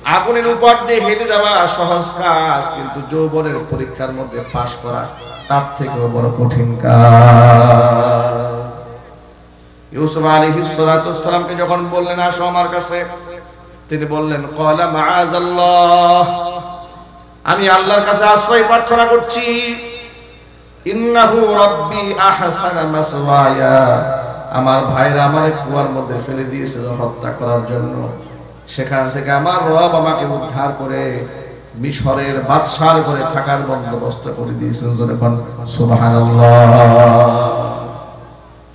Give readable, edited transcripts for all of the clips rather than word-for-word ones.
আগুনের উপর দিয়ে হেঁটে যাওয়া সহজ কাজ, কিন্তু যৌবনের পরীক্ষার মধ্যে পাশ করা তার থেকেও বড় কঠিন কাজ। ইউসুফ আলাইহিস সালাতু ওয়াস সালামকে যখন বললেন আসো আমার কাছে, তিনি বললেন ক্বালা মাআযাল্লাহ, আমি আল্লাহর কাছে আশ্রয় প্রার্থনা করছি। ইন্নাহু রাব্বি আহসানা মাসওয়ায়া, আমার ভাইরা আমারে কুয়ার মধ্যে ফেলে দিয়েছিল হত্যা করার জন্য, সেখান থেকে আমার রব আমাকে উদ্ধার করে মিশরের বাদশার ঘরে থাকার বন্দোবস্ত করে দিয়েছেন। যখন সুবহানাল্লাহ,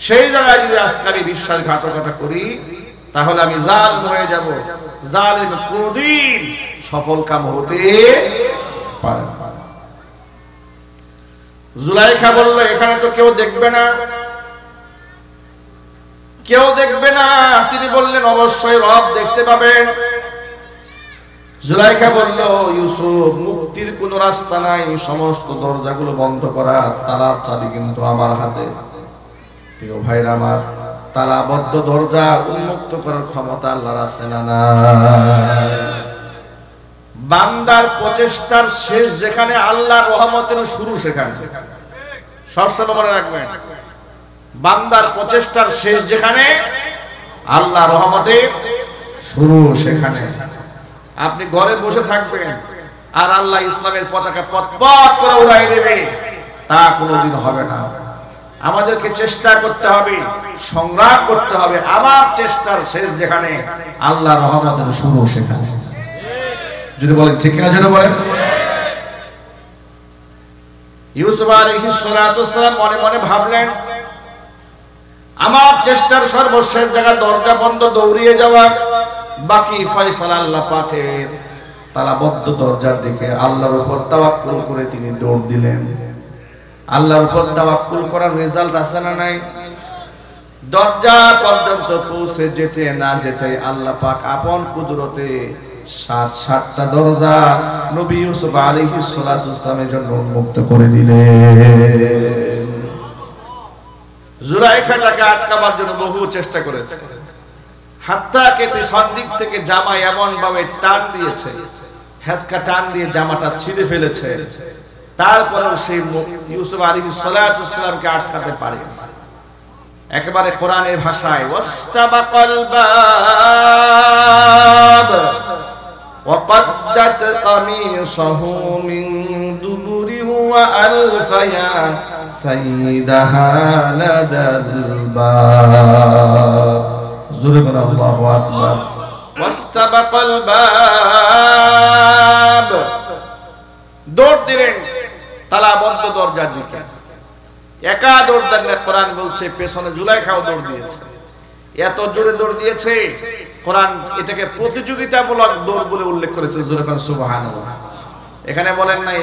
সেই জায়গায় যদি আজকে আমি বিশ্বাসঘাতকতা করি তাহলে আমি জালিম হয়ে যাব। জালিম কোনদিন সফল কাম হতে পারে না। জুলাইখা বলল এখানে তো কেউ দেখবে না, কেউ দেখবে না। তিনি বললেন অবশ্যই রব দেখতে পাবেন। জুলাইখা বলল ইউসুফ, মুক্তির কোন রাস্তা নাই, সমস্ত দরজাগুলো বন্ধ করা, তালার চাবি কিন্তু আমার হাতে। প্রিয় ভাইরা আমার, তালাবদ্ধ দরজা উন্মুক্ত করার ক্ষমতা আল্লাহর আছে না নাই? বান্দার প্রচেষ্টার শেষ যেখানে, আল্লাহর রহমতের শুরু সেখানে। সবসময় মনে রাখবেন, বান্দার প্রচেষ্টার শেষ যেখানে, আল্লাহর রহমতের শুরু সেখানে। আপনি ঘরে বসে থাকবেন আর আল্লাহ ইসলামের পতাকা পথ করে উড়াই দেবে, তা কোনোদিন হবে না। আমাদেরকে চেষ্টা করতে হবে, সংগ্রাম করতে হবে। আমার চেষ্টার শেষ যেখানে, আল্লাহর রহমতের শুরু সেখানে। যদি বলেন ঠিক কিনা, যদি বলেন। ইউসুফ আলাইহিস সালাতু ওয়াস সালাম মনে মনে ভাবলেন, আমার চেষ্টার সর্বশেষ জায়গা দরজা বন্ধ, দৌড়িয়ে যাওয়া, বাকি ফয়সালা আল্লাহ পাকের। তালাবদ্ধ দরজার দিকে আল্লাহর উপর তাওয়াক্কুল করে তিনি দৌড় দিলেন। আল্লাহর উপর তাওয়াক্কুল করার রেজাল্ট আছে না নাই? দরজা পর্যন্ত পৌঁছে যেতে না যেতে আল্লাহ পাক আপন কুদরতে সাতটা দরজা নবী ইউসুফ আলাইহিস সালাতু ওয়াস সালামের জন্য উন্মুক্ত করে দিলেন। জুলাইখাটাকে আটকাবার জন্য বহু চেষ্টা করেছে, হাত্তাকে পিছন দিক থেকে জামা এমন ভাবে টান দিয়েছে, হেসকা টান দিয়ে জামাটা ছিঁড়ে ফেলেছে, তারপরেও সেই ইউসুফ আলাইহিস সালাতু ওয়াস সালামকে আটকাতে পারে। একেবারে কোরআনের ভাষায় ওয়াস্তাবাকাল বাব وقدت قميصه من دبر وألف يا سيدها لدى الباب زرقنا الله أكبر واستبق الباب দৌড় দিলেন তালাবদ্ধ দরজার দিকে। একা দৌড় দেন না, কোরআন বলছে পেছনে জুলাইখাও দৌড় দিয়েছে। এত জোরে দৌড় দিয়েছে, কোরআন এটাকে প্রতিযোগিতামূলক দৌড় বলে উল্লেখ করেছে। সুবহানাল্লাহ। এখানে বলেন নাই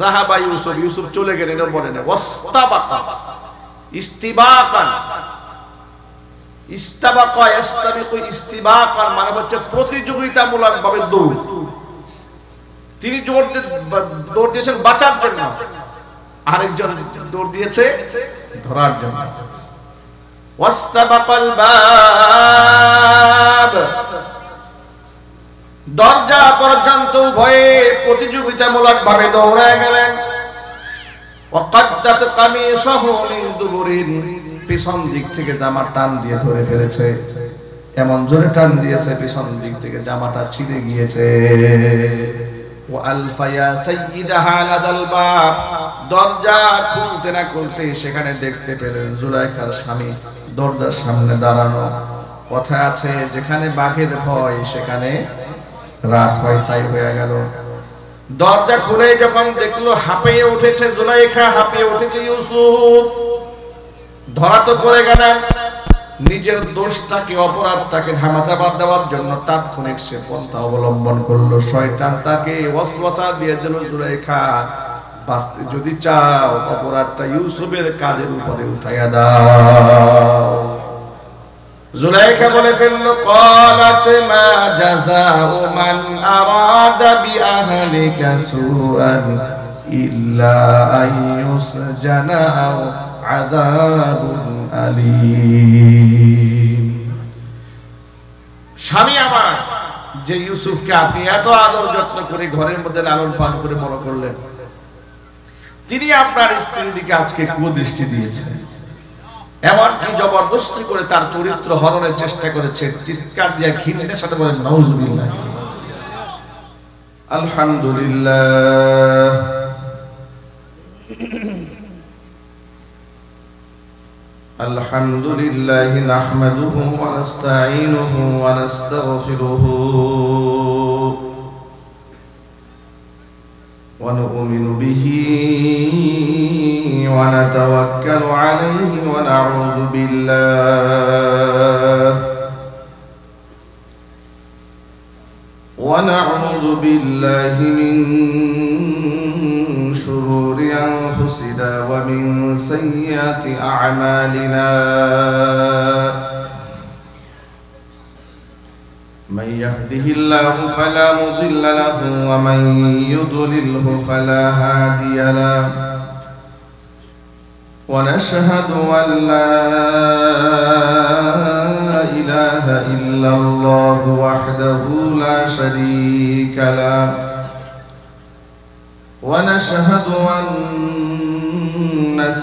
যাহাবা ইউসুফ, ইউসুফ চলে গেলেন, এটা বলেন ওয়াস্তাবাকা, ইস্তিবাকান। ইস্তাবাকা ইস্তাবিকু ইস্তিবাকান মানে হচ্ছে প্রতিযোগিতামূলক ভাবে দৌড়। তিনি দৌড় দিয়েছেন বাঁচার জন্য, আরেকজন দৌড় দিয়েছে ধরার জন্য। ওয়াস্তাবাকাল বাব, দরজা পর্যন্ত উভয়ে প্রতিযোগিতামূলক ভাবে দৌড়ায় গেলেন। ওয়াকাদ্দাত কামিসাহু মিন দুবুরিন, পিছন দিক থেকে জামা টান দিয়ে ধরে ফেলেছে, এমন জোরে টান দিয়েছে পিছন দিক থেকে জামাটা ছিঁড়ে গিয়েছে। ওয়া আলফা ইয়া সাইয়্যিদাহা লাদাল বাব, দরজা খুলতে না খুলতে সেখানে দেখতে পেলেন জুলাইখার স্বামী দরজার সামনে দাঁড়ানো। কথা আছে যেখানে বাঘের ভয় সেখানে রাত হয়, তাই হয়ে গেল। দরজা খুলে যখন দেখলো হাঁপিয়ে উঠেছে জুলাইখা, হাঁপিয়ে উঠেছে ইউসুফ, ধরা তো পড়ে গেলেন। নিজের দোষটাকে, অপরাধটাকে ধামাচাপা দেওয়ার জন্য তাৎক্ষণিক সে পন্থা অবলম্বন করলো। শয়তান তাকে ওয়াসওয়াসা দিয়ে দিল, জুলাইখা বাঁচতে যদি চাও অপরাধটা ইউসুফের কাঁধের উপরে উঠাইয়া দাও। জুলাইখা বলে ফেলল ক্বালাত মা জাযাউ মান আরাদা বিআহলিকা সুআন ইল্লা আইয়ুসজানা আও আযাবুন আলীম। স্বামী আমার যে ইউসুফকে আপনি এত আদর যত্ন করে ঘরের মধ্যে লালন পালন করে বড় করলেন, তিনি আপনার স্ত্রীর দিকে আজকে কুদৃষ্টি দিয়েছেন, এমনকি জবরদস্তি করে তার চরিত্র হরণের চেষ্টা করেছে। চিৎকার দিয়ে ঘৃণার সাথে বলেন নাউজুবিল্লাহ। আলহামদুলিল্লাহ আলহামদুলিল্লাহি নাহমাদুহু ওয়া নাস্তাঈনুহু ওয়া নাস্তাগফিরুহু ওয়া নু'মিনু বিহি ওয়া নাতাওয়াক্কালু আলাইহি ওয়া না'উযু বিল্লাহি মিন شرور أنفسنا ومن سيئات أعمالنا من يهده الله فلا مضل له ومن يضلله فلا هادي له ونشهد أن لا إله إلا الله وحده لا شريك له ونشهد أن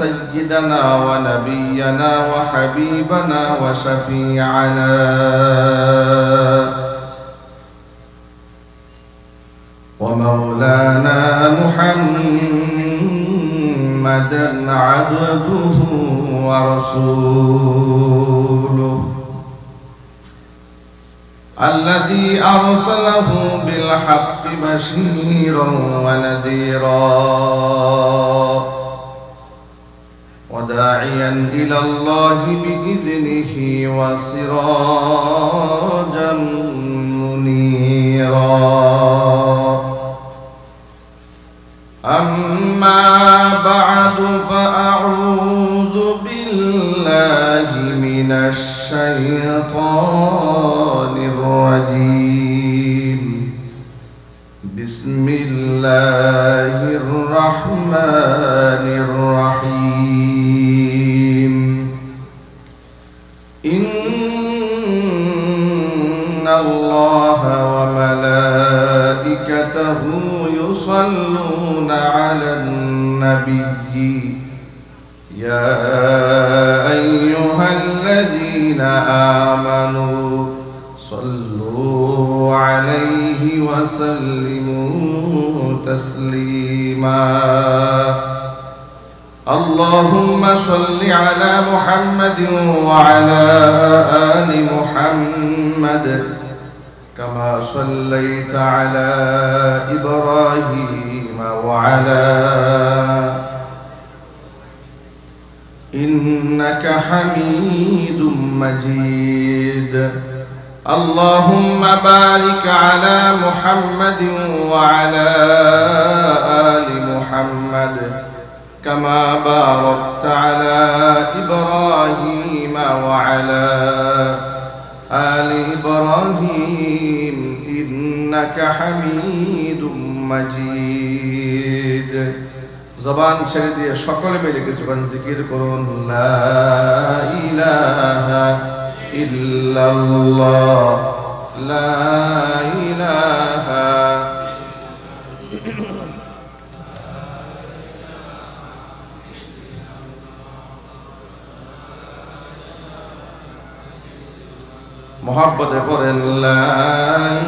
سيدنا ونبينا وحبيبنا وشفيعنا ومولانا محمدا عبده ورسوله الذي أرسله بالحق بشيرا ونذيرا وداعيا إلى الله بإذنه وسراجا منيرا أما بعد فأعوذ بالله من الشيطان الرجيم بسم الله الرحمن الرحيم إن الله وملائكته يصلون على النبي يا أيها الذين آمنوا صلوا عليه وسلموا تسليما اللهم صل على محمد وعلى آل محمد كما صليت على إبراهيم وعلى إنك حميد مجيد اللهم بارك على محمد وعلى آل محمد كما باركت على إبراهيم وعلى آل إبراهيم إنك حميد مجيد জবান ছেড়ে দিয়ে সকলে মিলে কিছুক্ষণ জিকির করুন লা ইলাহা ইল্লাল্লাহ লা ইলাহা মুহাব্বতে পড়েন লা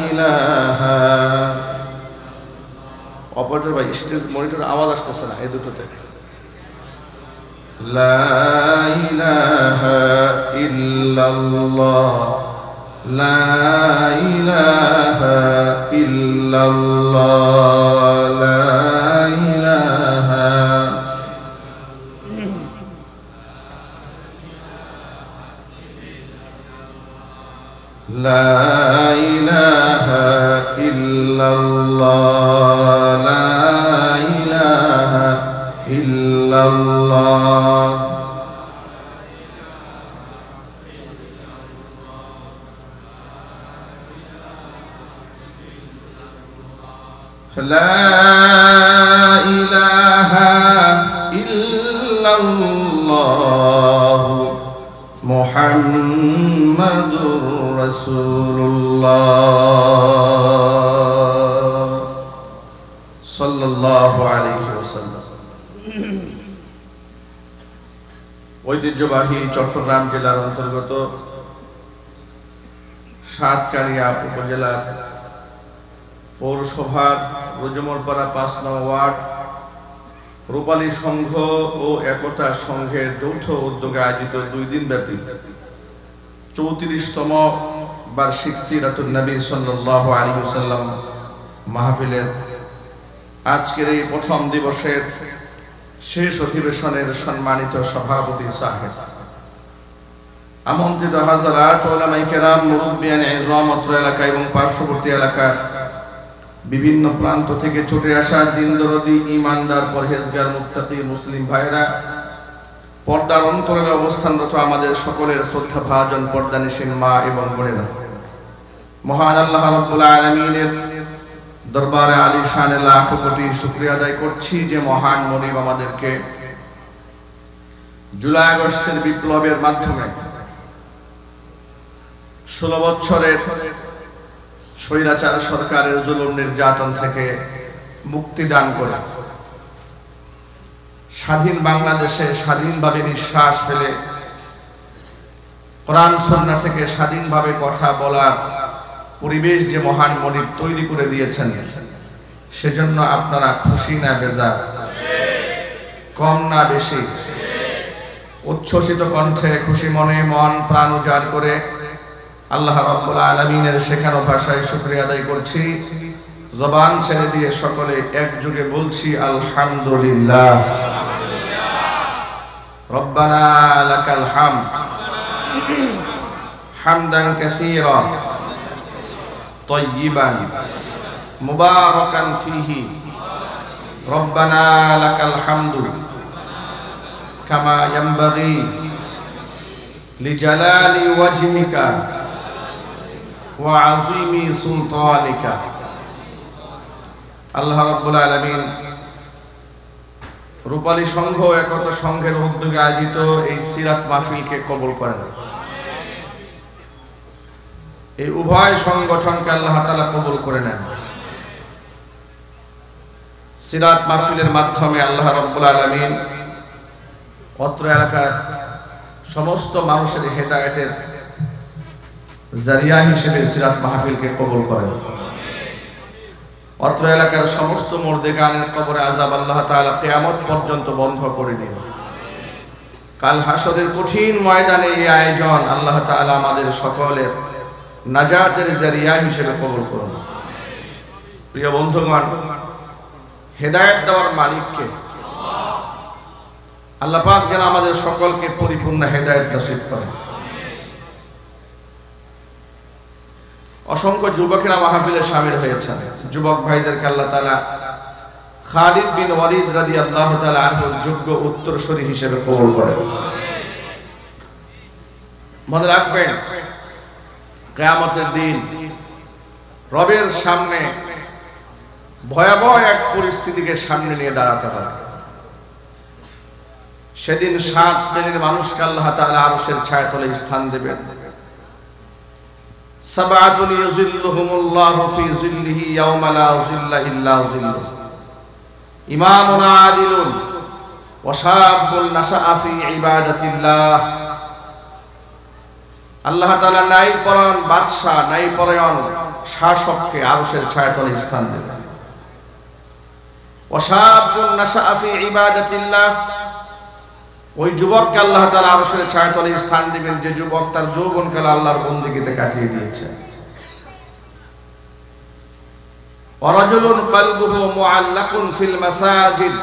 ইলাহা অপারেটর ভাই স্টেজ মনিটর আওয়াজ আসতেছে না এই দুটোতে লা ইলাহা ইল্লাল্লাহ লা ইলাহা ইল্লাল্লাহ লা ইলাহা লা ইলাহা ইল্লাল্লাহ illallah la ilaha illallah muhammadur rasulullah সাল্লাল্লাহু আলাইহি ওয়াসাল্লাম। ঐতিহ্যবাহী চট্টগ্রাম জেলার অন্তর্গত সাতকানিয়া উপজেলার পৌরসভার রুজুমরপাড়া ৫ নং ওয়ার্ড রূপালী সংঘ ও একতা সংঘের যৌথ উদ্যোগে আয়োজিত 2 দিন ব্যাপী 34তম বার্ষিক সিরাতুন নবী সাল্লাল্লাহু আলাইহি ওয়াসাল্লাম মাহফিলের আজকের এই প্রথম দিবসের শেষ অধিবেশনের সম্মানিত সভাপতি সাহেব, আমন্ত্রিত হাজারাত উলামায়ে কেরাম, মুরব্বিয়ান ইজম, অত্র এলাকা এবং পার্শ্ববর্তী এলাকার বিভিন্ন প্রান্ত থেকে ছুটে আসা দিনদরদি, ঈমানদার, পরহেজগার, মুত্তাকি মুসলিম ভাইরা, পর্দার অন্তরে অবস্থানরত আমাদের সকলের শ্রদ্ধাভাজন পর্দানিশীন মা এবং বোনেরা, মহান আল্লাহ রাব্বুল আলামিনের দরবারে আলিশানে লাখ কোটি শুকরিয়া আদায় করছি যে মহান মনিব আমাদেরকে জুলাই আগস্টের বিপ্লবের মাধ্যমে 16 বছরের স্বৈরাচার সরকারের জুলুম নির্যাতন থেকে মুক্তি দান করে স্বাধীন বাংলাদেশে স্বাধীনভাবে নিঃশ্বাস ফেলে কোরআন সুন্নাহ থেকে স্বাধীনভাবে কথা বলার পরিবেশ যে মহান মনিব তৈরি করে দিয়েছেন, সেজন্য আপনারা খুশি না বেজার, কম না বেশি? উচ্ছ্বসিত কণ্ঠে খুশি মনে মন প্রাণ উজাড় করে আল্লাহ রাব্বুল আলামিনের শেখানো ভাষায় শুকরিয়া আদায় করছি। জবান ছেড়ে দিয়ে সকলে একযোগে বলছি আলহামদুলিল্লাহ। রব্বানা লাকাল হামদ হামদান কাসীরান তাইয়িবান মুবারাকান ফীহি রব্বানা লাকাল হামদু কামা ইয়ানবাগি লিজালালি ওয়াজহিকা ওয়া আযীমি সুলতানিকা। আল্লাহ রাব্বুল আলামিন রূপালী সংঘ একতা সংঘের উদ্যোগে আয়োজিত এই সিরাত মাহফিলকে কবুল করেন। এই উভয় সংগঠনকে আল্লাহ তাআলা কবুল করে নেন। সিরাত মাহফিলের মাধ্যমে আল্লাহ রাব্বুল আলামিন অত্র এলাকার সমস্ত মানুষের হেদায়েতের জারিয়া হিসেবে সিরাত মাহফিলকে কবুল করেন। অত্র এলাকার সমস্ত মুর্দেগানের কবরে আযাব আল্লাহ তাআলা কিয়ামত পর্যন্ত বন্ধ করে দিন। কাল হাসরের কঠিন ময়দানে এই আয়োজন আল্লাহ তাআলা আমাদের সকলের নাজাতের জারিয়া হিসেবে কবুল করুন। প্রিয় বন্ধুগণ, হেদায়েত দেওয়ার মালিককে আল্লাহ পাক যেন আমাদের সকলকে পরিপূর্ণ হেদায়েত নসিব করেন। অসংখ্য যুবকেরা মাহফিলে শামিল হয়েছেন। যুবক ভাইদেরকে আল্লাহ তাআলা খালিদ বিন ওয়ালিদ রাদিয়াল্লাহু তাআলা আনহুর যোগ্য উত্তরসূরি হিসেবে কবুল করেন। মনে রাখবেন, কিয়ামতের দিন রবের সামনে ভয়াবহ এক পরিস্থিতিকে সামনে নিয়ে দাঁড়াতে হবে। সেদিন 7 শ্রেণীর মানুষকে আল্লাহ তাআলা আরশের ছায়াতলে স্থান দেবেন। সাবআতুন ইউযিল্লুহুমুল্লাহু ফি যিল্লিহি ইয়াওমা লা যিল্লা ইল্লা যিল্লুহু, ইমামুন আদিলুন ওয়া শাবুন নাশআ ফি ইবাদাতিল্লাহ। আল্লাহ তাআলা ন্যায়পরায়ণ বাদশা, ন্যায়পরায়ণ শাসককে আরশের ছায়াতলে স্থান দেবেন। ওয়া শাবুন নাশআ ফি ইবাদাতিল্লাহ, ওই যুবককে আল্লাহ তাআলা আরশের ছায়াতলে স্থান দিবেন যে যুবক তার যৌবনকাল আল্লাহর বন্দেগীতে কাটিয়ে দিয়েছে। ওয়া রাজুলুন কলবুহু মুআল্লাকুন ফিল মাসাজিদ,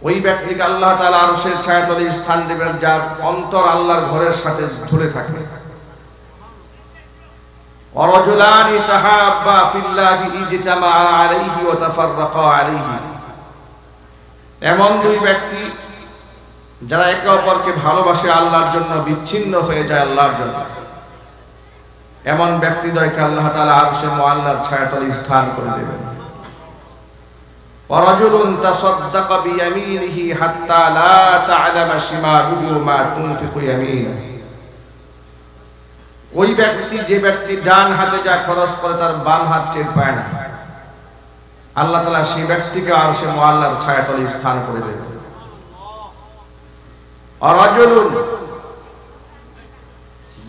ওই ব্যক্তিকে আল্লাহ তাআলা আরশের ছায়াতলে স্থান দিবেন যার অন্তর আল্লাহর ঘরের সাথে ঝুলে থাকে। ওয়া রাজুলানি তাহাব্বা ফিল্লাহি ইজতামাআ আলাইহি ওয়া তাফাররাকা আলাইহি, এমন দুই ব্যক্তি যারা একে অপরকে ভালোবাসে আল্লাহর জন্য, বিচ্ছিন্ন হয়ে যায় আল্লাহর জন্য। এমন ব্যক্তিদ্বয়কে আল্লাহ তাআলা আরশে মুআল্লার ছায়াতলে স্থান করে দেবেন। ওয়া রাজুলুন তাসাদদাকা বিয়ামিনিহি হাত্তা লা তা'লামা শিমালুহু মা তুনফিকু ইয়ামিনুহু, ওই ব্যক্তি যে ব্যক্তি ডান হাতে যা খরচ করে তার বাম হাত টের পায় না। আল্লাহ তাআলা সেই ব্যক্তিকে আরশে মুআল্লার ছায়াতলে স্থান করে দেবেন। রাজুলুন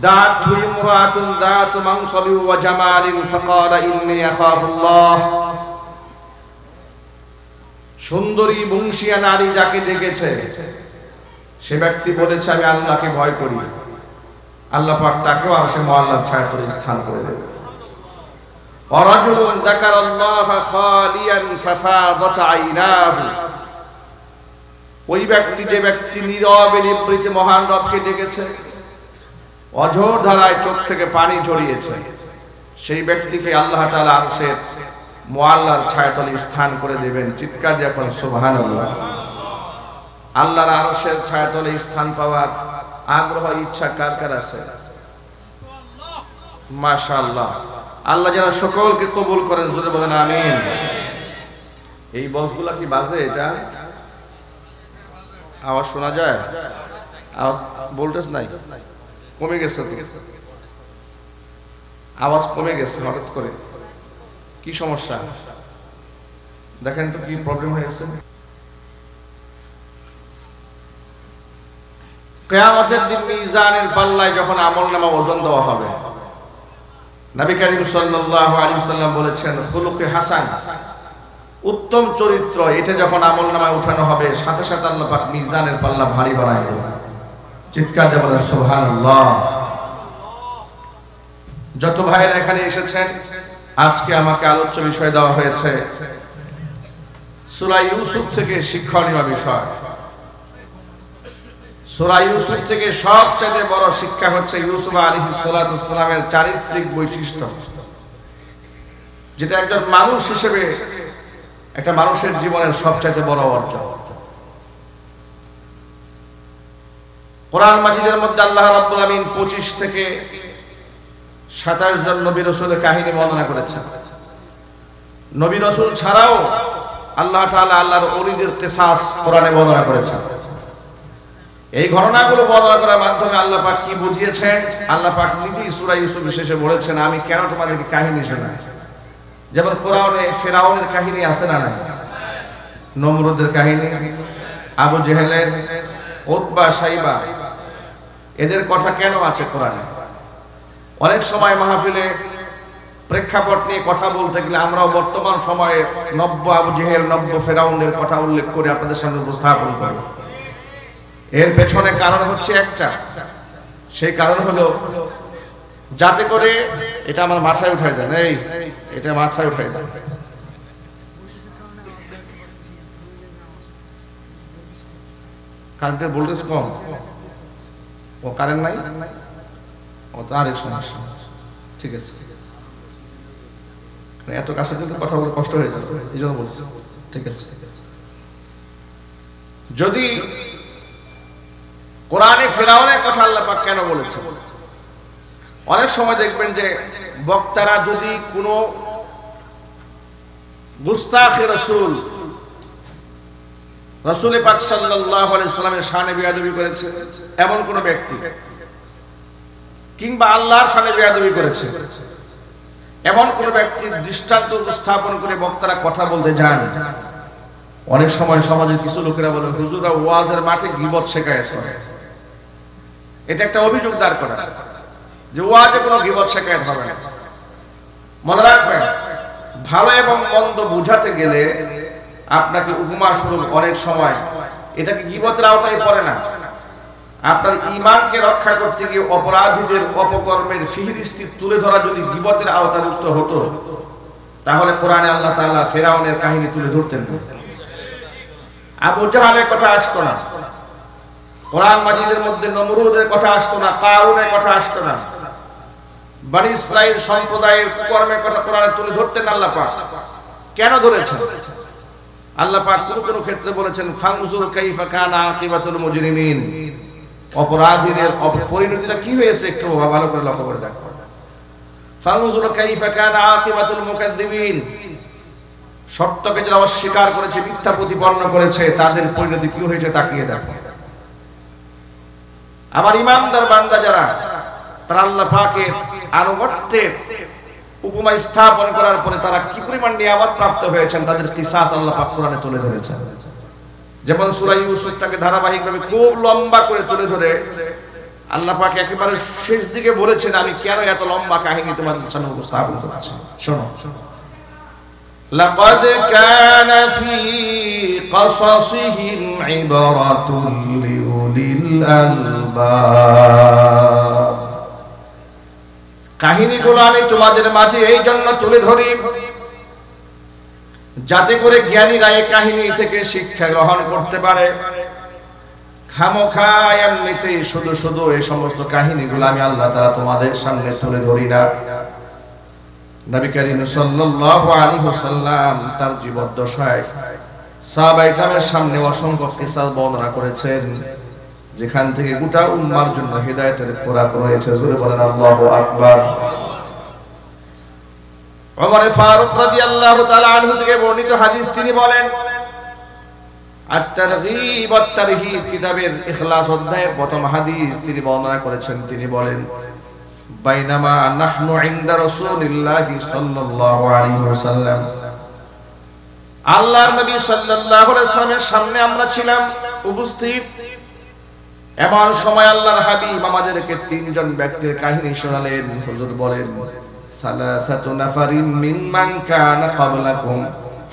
দাআতহু ইমরাতুন যাতু মানসাবিন ওয়া জামালিন ফাকালা ইন্নী আখাফুল্লাহ। সুন্দরী বংশীয়া নারী যাকে দেখেছে সে ব্যক্তি বলেছে আমি আল্লাহকে ভয় করি, আল্লাহ পাক তাকেও আরশে মুআল্লার ছায়াতলে স্থান করে দেবেন। রাজুলুন যাকারাল্লাহা খালিয়ান ফাফাদাত আইনাহু। ওই ব্যক্তি যে ব্যক্তি নীরবে নিভৃতে মহান রবকে ডেকেছে, অঝোর ধারায় চোখ থেকে পানি ঝরিয়েছে, সেই ব্যক্তিকে আল্লাহ তাআলা আরশের মুআল্লার ছায়াতলে স্থান করে দেবেন। চিৎকার দিয়ে বলেন সুবহানাল্লাহ। আল্লাহর আরশের ছায়াতলে স্থান পাওয়ার আগ্রহ ইচ্ছা কার কার আছে? মাশাআল্লাহ। আল্লাহ যেন সকলকে কবুল করেন, জোরে বলেন আমিন। এই বক্সগুলা কি বাজে? এটা আওয়াজ শোনা যায়? আওয়াজ ভোল্টেজ নাই, কমে গেছে তো, আওয়াজ কমে গেছে হঠাৎ করে। কি সমস্যা দেখেন তো, কি প্রবলেম হয়েছে? কিয়ামতের দিন মিজানের পাল্লায় যখন আমলনামা ওজন দেওয়া হবে, নবী করিম সাল্লাল্লাহু আলাইহি ওয়াসাল্লাম বলেছেন খুলুকে হাসান, উত্তম চরিত্র, এটা যখন আমলনামায় উঠানো হবে সাথে সাথে আল্লাহ পাক মিজানের পাল্লা ভারী বানায় দেবেন। চিৎকার দিয়ে বলেন সুবহানাল্লাহ। যত ভাইরা এখানে এসেছেন, আজকে আমাকে আলোচ্য বিষয় দেওয়া হয়েছে সূরা ইউসুফ থেকে শিক্ষণীয় বিষয়। সূরা ইউসুফ থেকে সবচেয়ে বড় শিক্ষা হচ্ছে ইউসুফ আলাইহিস সালাতু ওয়াস সালামের চারিত্রিক বৈশিষ্ট্য, যেটা একজন মানুষ হিসেবে একটা মানুষের জীবনের সবচেয়ে বড় অর্জন। কোরআন মাজিদের মধ্যে আল্লাহ রাব্বুল আমিন 25 থেকে 27 জন নবী রাসূলের কাহিনী বর্ণনা করেছেন। নবী রাসূল ছাড়াও আল্লাহ তাআলা আল্লাহর ওলিদের কিসাস কোরআনে বর্ণনা করেছেন। এই ঘটনাগুলো বর্ণনা করার মাধ্যমে আল্লাহ পাক কি বুঝিয়েছেন? আল্লাহ পাক নিজেই সূরা ইউসুফ শেষে বলেছেন আমি কেন তোমাদেরকে কাহিনী শোনাই। যেমন কোরআনে ফিরাউনের কাহিনী আছে না নাই, নমরুদের কাহিনী, আবু জেহেলের, উতবা, সাইবা, এদের কথা কেন আছে কোরআনে? অনেক সময় মাহফিলে প্রেক্ষাপট নিয়ে কথা বলতে গেলে আমরাও বর্তমান সময়ে নব্য আবু জেহেল, নব্য ফিরাউনের কথা উল্লেখ করে আপনাদের সামনে উপস্থাপন করি। এর পেছনে কারণ হচ্ছে একটা, সেই কারণ হলো যাতে করে এটা আমার মাথায় উঠায় যায়, এই এটা মাথায় উঠায় যায়। কারেন্টের ভোল্টেজ কম, ও কারেন্ট নাই, ও তো আরেক সমস্যা। ঠিক আছে, এত কাছে কিন্তু কথা বলতে কষ্ট হয়ে যাচ্ছে, এই জন্য বলছি। ঠিক আছে, যদি কোরআনে ফিরাউনের কথা আল্লাহ পাক কেন বলেছে? অনেক সময় দেখবেন যে বক্তারা যদি কোনো গুস্তাখে রাসূল, রাসূল পাক সাল্লাল্লাহু আলাইহি ওয়াসাল্লামের শানে বেয়াদবি করেছে এমন কোন ব্যক্তি, কিংবা আল্লাহর শানে বেয়াদবি করেছে এমন কোন ব্যক্তির দৃষ্টান্ত উপস্থাপন করে বক্তারা কথা বলতে যান, অনেক সময় সমাজের কিছু লোকেরা বলে হুজুররা ওয়াজের মাঠে গীবত শেখায়েছে। এটা একটা অভিযোগ দাঁড় করা যে ওয়াজে কোনো গীবত শেখায়েত হবে না। মনে রাখবেন, ভালো এবং মন্দ বুঝাতে গেলে আপনাকে উপমা স্বরূপ অনেক সময় এটাকে গীবতের আওতায় পড়ে না। আপনার ঈমানকে রক্ষা করতে গিয়ে অপরাধীদের অপকর্মের ফিহরিস্তি তুলে ধরা যদি গীবতের আওতাভুক্ত হতো, তাহলে কোরআনে আল্লাহ তাআলা ফিরাউনের কাহিনী তুলে ধরতেন না, আবু জাহলের কথা আসতো না, কোরআন মাজিদের মধ্যে নমরুদের কথা আসতো না, কারুনের কথা আসতো না, বনি ইসরাইল সম্প্রদায়ের কুকর্মের কথা কোরআনে তুলে ধরতেন আল্লাহ পাক। কেন ধরেছেন? আল্লাহ পাক কোন ক্ষেত্রে বলেছেন ফানজুর কাইফা কানা আকিবাতুল মুজরিমিন, অপরাধীদের পরিণতিটা কি হয়েছে একটু ভালো করে লক্ষ্য করে দেখো। ফানজুর কাইফা কানা আকিবাতুল মুকাদ্দিবিন, সত্যকে যারা অস্বীকার করেছে, মিথ্যা প্রতিপন্ন করেছে, তাদের পরিণতি কি হয়েছে তাকিয়ে দেখো। আবার ইমানদার বান্দা যারা, তারা আল্লাহ পাকের আনুগত্যের উপমা স্থাপন করার পরে তারা কি পরিমাণ নিয়ামত প্রাপ্ত হয়েছেন তাদের কিসাস আল্লাহ পাক কোরআনে তুলে ধরেছেন। যেমন সূরা ইউসুফটাকে ধারাবাহিকভাবে খুব লম্বা করে তুলে ধরে আল্লাহ পাক একেবারে শেষ দিকে বলেছেন আমি কেন এত লম্বা কাহিনী তোমাদের সামনে উপস্থাপন করছি। শোনো, লাকাদ কানা ফি قصصهم عبرة لأولي الألباب কাহিনীগুলো আমি তোমাদের মাঝে এই জন্য তুলে ধরি যাতে করে জ্ঞানীরা এই কাহিনী থেকে শিক্ষা গ্রহণ করতে পারে। খামোখা এমনিতেই শুধু শুধু এই সমস্ত কাহিনীগুলো আমি আল্লাহ তাআলা তোমাদের সামনে তুলে ধরি না। নবী করিম সাল্লাল্লাহু আলাইহি ওয়াসাল্লাম তার জীবদ্দশায় সাহাবায়ে কেরামের সামনে অসংখ্য কিসা বর্ণনা করেছেন যেখান থেকে গোটা উম্মার জন্য হিদায়াতের খোরাক রয়েছে। জোরে বলেন আল্লাহু আকবার। ওমর ফারুক রাদিয়াল্লাহু তাআলা আনহু থেকে বর্ণিত হাদিস, তিনি বলেন আত-তারগীব ওয়াত-তারহীব কিতাবের ইখলাস অধ্যায়ের প্রথম হাদিস তিনি বর্ণনা করেছেন। তিনি বলেন বাইনামা নাহনু ইনদা রাসূলিল্লাহি সাল্লাল্লাহু আলাইহি ওয়াসাল্লাম, আল্লাহর নবী সাল্লাল্লাহু আলাইহি ওয়াসাল্লামের সামনে আমরা ছিলাম উপস্থিত। এমন সময় আল্লাহর হাবিব আমাদেরকে তিনজন ব্যক্তির কাহিনী শোনালেন। হুজুর বলেন সালাসাতু নাফারিন মিম্মান কানা ক্বাবলাকুম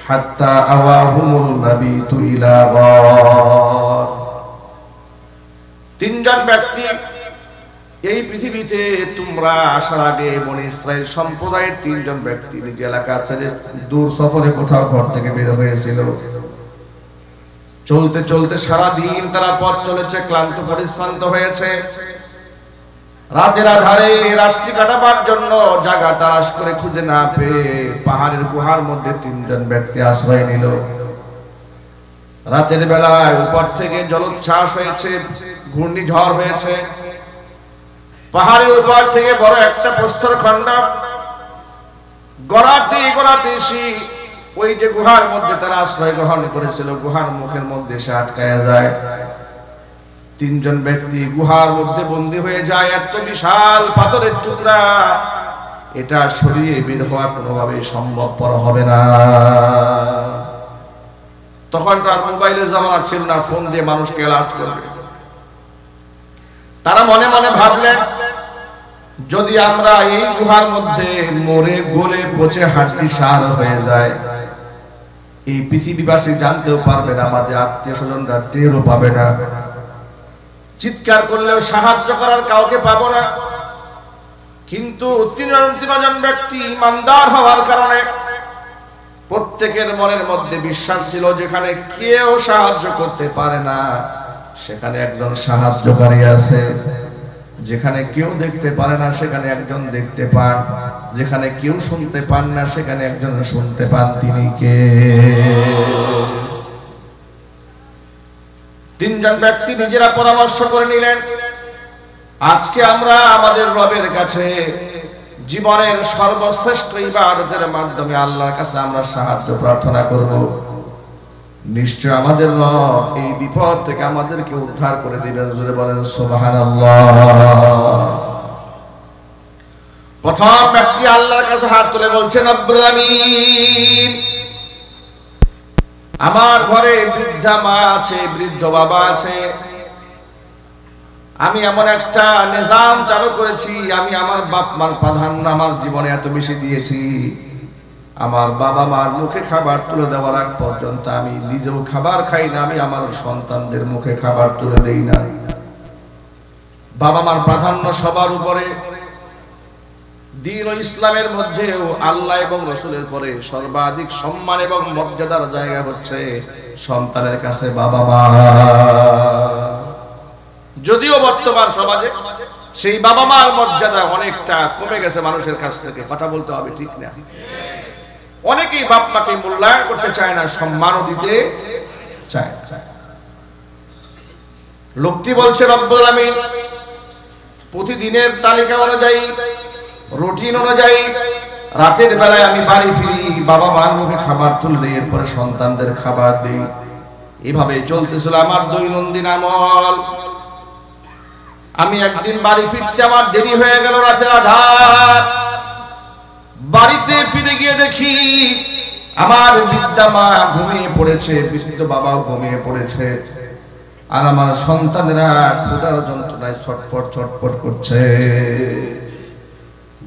হাত্তা আওয়াহুমুল মাবিতু ইলা গার। তিনজন ব্যক্তি এই পৃথিবীতে তোমরা আসার আগে বনি ইসরাইল সম্প্রদায়ের তিনজন ব্যক্তি নিজ এলাকা ছেড়ে দূর সফরে কোথাও ঘর থেকে বের হয়েছিল। চলতে চলতে সারা দিন তারা পথ চলেছে, ক্লান্ত পরিশ্রান্ত হয়েছে। রাতের আধারে রাত্রি কাটাবার জন্য জায়গা তালাশ করে খুঁজে না পেয়ে পাহাড়ের গুহার মধ্যে তিনজন ব্যক্তি আশ্রয় নিল। রাতের বেলায় উপর থেকে জলোচ্ছ্বাস হয়েছে, ঘূর্ণিঝড় হয়েছে। পাহাড়ের উপর থেকে বড় একটা প্রস্তরখণ্ড গড়াতে গড়াতে ওই যে গুহার মধ্যে তারা আশ্রয় গ্রহণ করেছিল গুহার মুখের মধ্যে এসে আটকায়া যায়। তিনজন ব্যক্তি গুহার মধ্যে বন্দী হয়ে যায়। এত বিশাল পাথরের টুকরা, এটা সরিয়ে বের হওয়া কোনোভাবেই সম্ভবপর হবে না। তখন তো আর মোবাইলের জামানা ছিল না, ফোন দিয়ে মানুষকে অ্যালার্ট করবে। তারা মনে মনে ভাবলেন যদি আমরা এই গুহার মধ্যে মরে গলে পচে হাড্ডি সার হয়ে যায়, এই পৃথিবীবাসী জানতেও পারবে না, আমাদের আত্মীয় স্বজনরা টেরও পাবে না, চিৎকার করলেও সাহায্য করার কাউকে পাবো না। কিন্তু তিনজন ব্যক্তি ইমানদার হওয়ার কারণে প্রত্যেকের মনের মধ্যে বিশ্বাস ছিল যেখানে কেউ সাহায্য করতে পারে না সেখানে একজন সাহায্যকারী আছে, যেখানে কেউ দেখতে পারে না সেখানে একজন দেখতে পান, যেখানে কেউ শুনতে পান না সেখানে একজন শুনতে পান। তিনি কে? তিনজন ব্যক্তি নিজেরা পরামর্শ করে নিলেন আজকে আমরা আমাদের রবের কাছে জীবনের সর্বশ্রেষ্ঠ ইবাদতের মাধ্যমে আল্লাহর কাছে আমরা সাহায্য প্রার্থনা করব। নিশ্চয় আমাদের রব এই বিপদ থেকে আমাদেরকে উদ্ধার করে দিবেন। জোরে বলেন সুবহানাল্লাহ। প্রথম ব্যক্তি আল্লাহর কাছে হাত তুলে বলছেন রব্বুল আমিন, আমার ঘরে বৃদ্ধা মা আছে, বৃদ্ধ বাবা আছে, আমি এমন একটা নিজাম চালু করেছি, আমি আমার বাপ মার প্রাধান্য আমার জীবনে এত বেশি দিয়েছি, আমার বাবা মার মুখে খাবার তুলে দেওয়ার আগ পর্যন্ত আমি নিজেও খাবার খাই না, আমি আমার সন্তানদের মুখে খাবার তুলে দেই না। বাবা মার প্রাধান্য সবার উপরে। দ্বীন ও ইসলামের মধ্যেও আল্লাহ এবং রাসূলের পরে সর্বাধিক সম্মান এবং মর্যাদার জায়গা হচ্ছে সন্তানের কাছে বাবা মা। যদিও বর্তমান সমাজে সেই বাবা মার মর্যাদা অনেকটা কমে গেছে মানুষের কাছ থেকে, কথা বলতে হবে, ঠিক না? অনেকেই বাপ মাকে মূল্যায়ন করতে চায় না, সম্মানও দিতে চায়। লোকটি বলছে রব্বুল আমিন, প্রতিদিনের তালিকা অনুযায়ী, রুটিন অনুযায়ী রাতের বেলায় আমি বাড়ি ফিরি, বাবা মার মুখে খাবার তুলে দিই, এরপরে সন্তানদের খাবার দিই। এভাবে চলতেছিল আমার দৈনন্দিন আমল। আমি একদিন বাড়ি ফিরতে আমার দেরি হয়ে গেল, রাতের আধার। বাড়িতে ফিরে গিয়ে দেখি আমার বৃদ্ধা মা ঘুমিয়ে পড়েছে, বৃদ্ধ বাবাও ঘুমিয়ে পড়েছে, আর আমার সন্তানেরা ক্ষুধার যন্ত্রণায় ছটফট ছটফট করছে।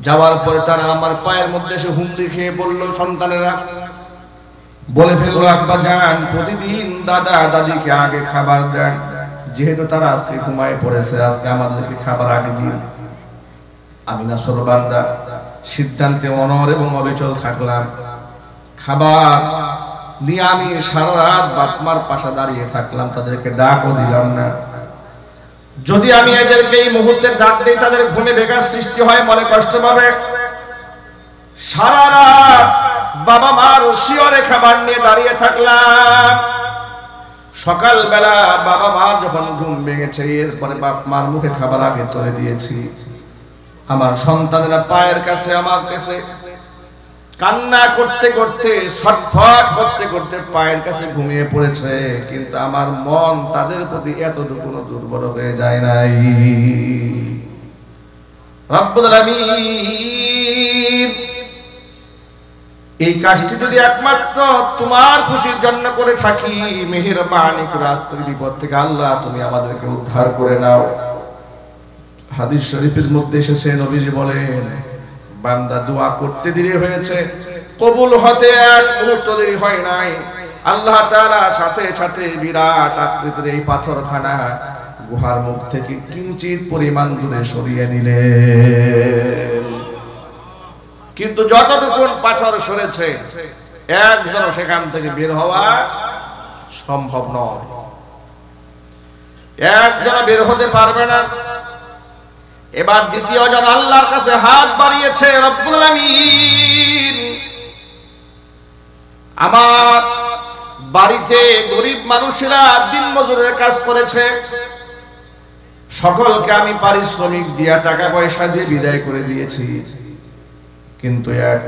যাওয়ার পরে তারা আমার পায়ের মধ্যে এসে হুমড়ি খেয়ে বলল, সন্তানেরা বলে ফেললো, আব্বা জান প্রতিদিন দাদা দাদিকে আগে খাবার দেন, যেহেতু তারা আজকে ঘুমায় পড়েছে আজকে আমাদেরকে খাবার আগে দিন। আমি নাফরমানরা সিদ্ধান্তে অনড় এবং অবিচল থাকলাম। খাবার নিয়ে আমি সারা রাত বাপ মার পাশে দাঁড়িয়ে থাকলাম, তাদেরকে ডাকও দিলাম না। যদি আমি এদেরকে এই মুহূর্তে ডাক দিই তাদের ঘুমে বেঘাত সৃষ্টি হয়, মনে কষ্ট পাবে। সারা রাত বাবা মার শিয়রে খাবার নিয়ে দাঁড়িয়ে থাকলাম। সকাল বেলা বাবা মার যখন ঘুম ভেঙেছে এরপরে বাপ মার মুখে খাবার আগে তুলে দিয়েছি। আমার সন্তানেরা পায়ের কাছে আমার কাছে কান্না করতে করতে ছটফট করতে করতে পায়ের কাছে ঘুমিয়ে পড়েছে, কিন্তু আমার মন তাদের প্রতি এতটুকু দুর্বল হয়ে যায় নাই। রব্বুল আলামিন এই কাজটি যদি একমাত্র তোমার খুশির জন্য করে থাকি, মেহেরবানি করে আজকের বিপদ থেকে আল্লাহ তুমি আমাদেরকে উদ্ধার করে নাও। হাদিস শরীফের মধ্যে এসেছে, নবীজি বলেন, বান্দা দোয়া করতে দেরি হয়েছে, কবুল হতে এক মুহূর্ত দেরি হয় নাই। আল্লাহ তাআলা সাথে সাথে বিরাট আকৃতির এই পাথরখানা গুহার মুখ থেকে কিঞ্চিত পরিমাণ দূরে সরিয়ে নিলেন। কিন্তু যতটুকু পাথর সরেছে একজন সেখান থেকে বের হওয়া সম্ভব নয়, একজন বের হতে পারবে না। এবার দ্বিতীয় জন আল্লাহর কাছে হাত বাড়িয়েছে, রব্বুল আলামিন আমার বাড়িতে গরিব মানুষেরা দিন মজুরের কাজ করেছে, সকলকে আমি পারিশ্রমিক দিয়া টাকা পয়সা দিয়ে বিদায় করে দিয়েছি, কিন্তু এক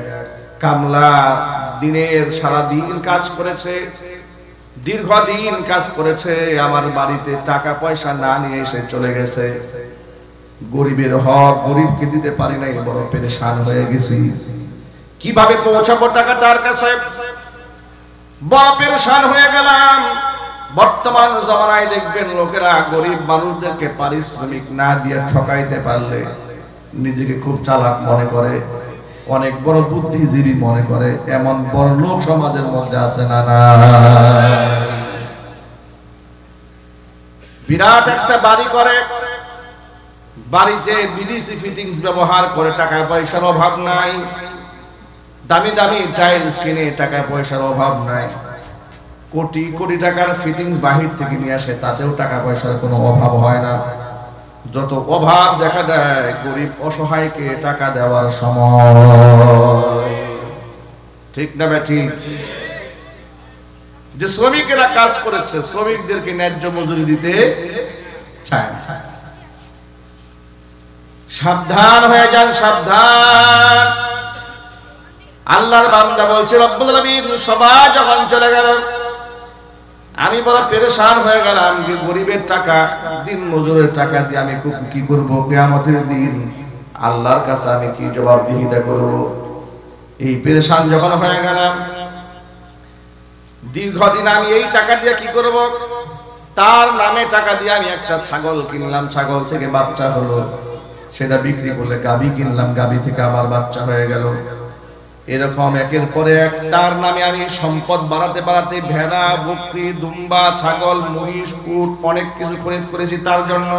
কামলা দিনের সারা দিন কাজ করেছে, দীর্ঘদিন কাজ করেছে, আমার বাড়িতে টাকা পয়সা না নিয়ে এসে চলে গেছে। গরিবের হক গরিবকে দিতে পারি নাই, বড় পেরেশান হয়ে গেছি, কিভাবে পৌঁছাবো টাকা তার কাছে, বড় পেরেশান হয়ে গেলাম। বর্তমান জমানায় দেখবেন লোকেরা গরিব মানুষদেরকে পারিশ্রমিক না দিয়ে ঠকাইতে পারলে নিজেকে খুব চালাক মনে করে, অনেক বড় বুদ্ধিজীবী মনে করে। এমন বড় লোক সমাজের মধ্যে আছে না? না, বিরাট একটা বাড়ি করে, বাড়িতে বিদেশি ফিটিংস ব্যবহার করে, টাকা পয়সার অভাব নাই, দামি দামি টাইলস কিনে টাকা পয়সার অভাব নাই, কোটি কোটি টাকার ফিটিংস বাহির থেকে নিয়ে আসে, তাতেও টাকা পয়সার কোনো অভাব হয় না। যত অভাব দেখা দেয় গরিব অসহায়কে টাকা দেওয়ার সময়, ঠিক না ঠিক? যে শ্রমিকেরা কাজ করেছে শ্রমিকদেরকে ন্যায্য মজুরি দিতে চায় না। সাবধান হয়ে যান, সাবধান। আল্লাহর বান্দা বলছে, রব্বুল আলামিন সবাই যখন চলে গেল আমি বড় পেরেশান হয়ে গেলাম, যে গরিবের টাকা দিন মজুরের টাকা দিয়ে আমি কি করব? কিয়ামতের দিন আল্লাহর কাছে আমি কি জবাবদিহিতা করব? এই পেরেশান যখন হয়ে গেলাম, দীর্ঘদিন আমি এই টাকা দিয়ে কি করব? তার নামে টাকা দিয়ে আমি একটা ছাগল কিনলাম, ছাগল থেকে বাচ্চা হলো, সেটা বিক্রি করলে গাবি কিনলাম, গাবি থেকে আবার বাচ্চা হয়ে গেল। এরকম একের পরে এক তার নামে আমি সম্পদ বাড়াতে বাড়াতে ভেড়া, বকরি, দুম্বা, ছাগল, মহিষ, উট অনেক কিছু খরিদ করেছি তার জন্য।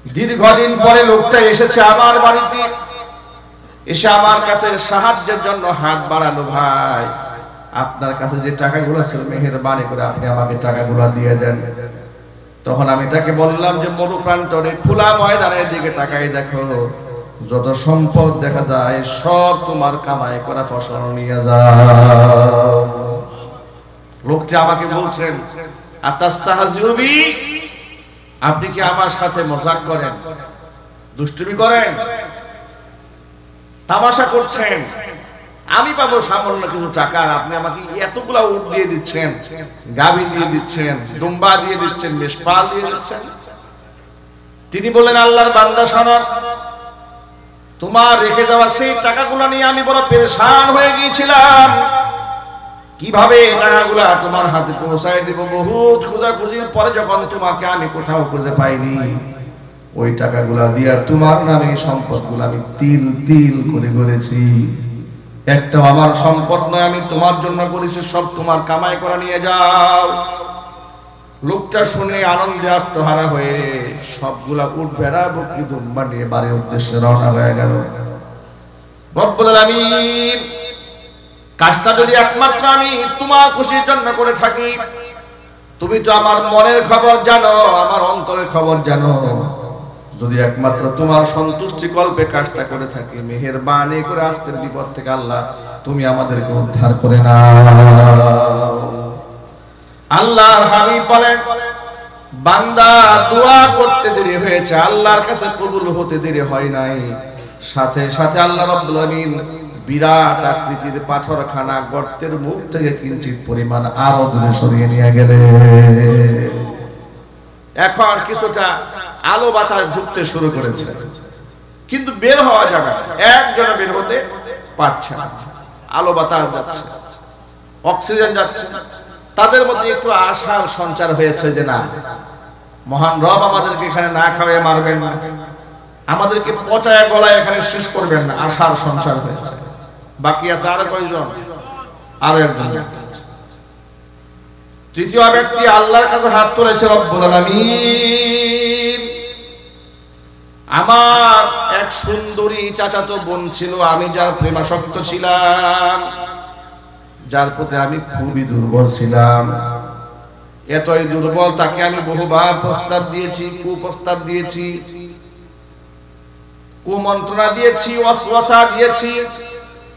দীর্ঘদিন পরে লোকটা এসেছে আমার বাড়িতে, এসে আমার কাছে সাহায্যের জন্য হাত বাড়ালো, ভাই আপনার কাছে যে টাকাগুলো ছিল মেহেরবানি করে আপনি আমাকে টাকাগুলো দিয়ে দেন। তখন আমি তাকে বললাম যে মরু প্রান্তরে খোলা ময়দানের দিকে তাকাই দেখো, যত সম্পদ দেখা যায় সব তোমার কামাই করা ফসল নিয়ে যাও। লোকটি আমাকে বলছেন, আতাস্তাহজিউবি, আপনি কি আমার সাথে মজাক করেন, দুষ্টুমি করেন, তামাশা করছেন? আমি পাবো সামান্য কিছু টাকা, আপনি আমাকে এতগুলা উট দিয়ে দিচ্ছেন, গাভী দিয়ে দিচ্ছেন, দুম্বা দিয়ে দিচ্ছেন, মেষপাল দিয়ে দিচ্ছেন। তিনি বলেন, আল্লাহর বান্দা শোনো, তোমার রেখে যাওয়া সেই টাকাগুলো নিয়ে আমি বড় পেরেশান হয়ে গিয়েছিলাম, কিভাবে টাকাগুলা তোমার হাতে পৌঁছায় দিব। বহুত খোঁজাখুঁজির পরে যখন তোমাকে আমি কোথাও খুঁজে পাইনি, ওই টাকাগুলা দিয়া তোমার নামে সম্পদগুলো আমি তিল তিল করে করেছি। একটাও আমার সম্পদ নয়, আমি তোমার জন্য করেছি, সব তোমার কামাই করা নিয়ে যাও। লোকটা শুনে আনন্দে আত্মহারা হয়ে সবগুলা উট ভেড়া বকরি দুম্বা নিয়ে বাড়ির উদ্দেশ্যে রওনা হয়ে গেল। রব্বুল আলামিন, কাজটা যদি একমাত্র আমি তোমার খুশির জন্য করে থাকি, তুমি তো আমার মনের খবর জানো, আমার অন্তরের খবর জানো। যদি একমাত্র তোমার সন্তুষ্টি কল্পে কাজটা করে থাকি, মেহেরবানি করে আজকের বিপদ থেকে আল্লাহ তুমি আমাদেরকে উদ্ধার করে নাও। আল্লাহর হাবিব বলেন, বান্দা দোয়া করতে দেরি হয়েছে, আল্লাহর কাছে কবুল হতে দেরি হয় নাই। সাথে সাথে আল্লাহ রাব্বুল আলামিন বিরাট আকৃতির পাথরখানা গর্তের মুখ থেকে কিঞ্চিত পরিমাণ আরো দূরে সরিয়ে নিয়ে গেলে এখন কিছুটা আলো বাতাস ঢুকতে শুরু করেছে, কিন্তু বের হওয়া যাবে না। একজন বের হতে পারছে না, আলো বাতাস যাচ্ছে, অক্সিজেন যাচ্ছে, তাদের মধ্যে একটু আশার সঞ্চার হয়েছে যে না, মহান রব আমাদেরকে এখানে না খাওয়ায় মারবেন না, আমাদেরকে পচায় গলায় এখানে শেষ করবেন না, আশার সঞ্চার হয়েছে। বাকি আছে আরো কয়জন? আরো একজন। তৃতীয় ব্যক্তি আল্লাহর কাছে হাত তুলেছে, রব্বুল আলামিন, আমার এক সুন্দরী চাচাতো বোন ছিল, আমি যার প্রেমাসক্ত ছিলাম, যার প্রতি আমি খুবই দুর্বল ছিলাম। এতই দুর্বল, তাকে আমি বহুবার প্রস্তাব দিয়েছি, কুপ্রস্তাব দিয়েছি, কুমন্ত্রণা দিয়েছি, ওয়াসওয়াসা দিয়েছি,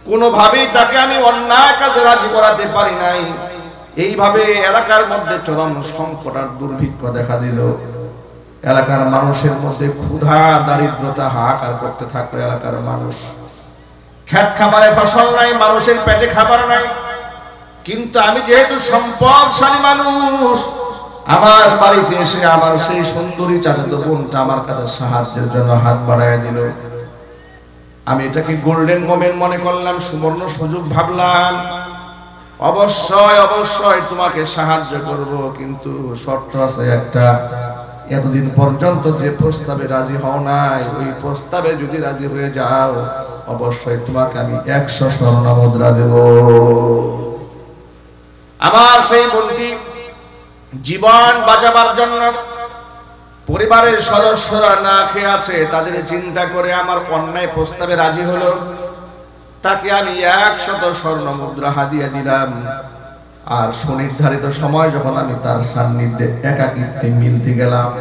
কোনোভাবেই তাকে আমি অন্যায় কাজে রাজি করাতে পারি নাই। এইভাবে এলাকার মধ্যে চরম সংকট আর দুর্ভিক্ষ দেখা দিল। এলাকার মানুষের মধ্যে ক্ষুধা দারিদ্রতা হাহাকার করতে থাকলো। এলাকার মানুষ, ক্ষেত খামারে ফসল নাই, মানুষের পেটে খাবার নাই। কিন্তু আমি যেহেতু সম্পদশালী মানুষ, আমার বাড়িতে এসে আমার সেই সুন্দরী চাচাতো বোনটা আমার কাছে সাহায্যের জন্য হাত বাড়ায় দিল। আমি এটাকে গোল্ডেন মোমেন্ট মনে করলাম, সুবর্ণ সুযোগ ভাবলাম। অবশ্যই অবশ্যই তোমাকে সাহায্য করব, কিন্তু শর্ত আছে একটা। এতদিন পর্যন্ত যে প্রস্তাবে রাজি হও নাই, ওই প্রস্তাবে যদি রাজি হয়ে যাও, অবশ্যই তোমাকে আমি 100 স্বর্ণ মুদ্রা দেব। আমার সেই বোনটি জীবন বাঁচাবার জন্য পরিবারের সদস্যরা না খেয়ে আছে, তাদের চিন্তা করে আমার অন্যায় প্রস্তাবে রাজি হলো। তাকে আমি 100 স্বর্ণ মুদ্রা হাদিয়া দিলাম। আর সুনির্ধারিত সময় যখন আমি তার সান্নিধ্যে একাকিত্বে মিলতে গেলাম,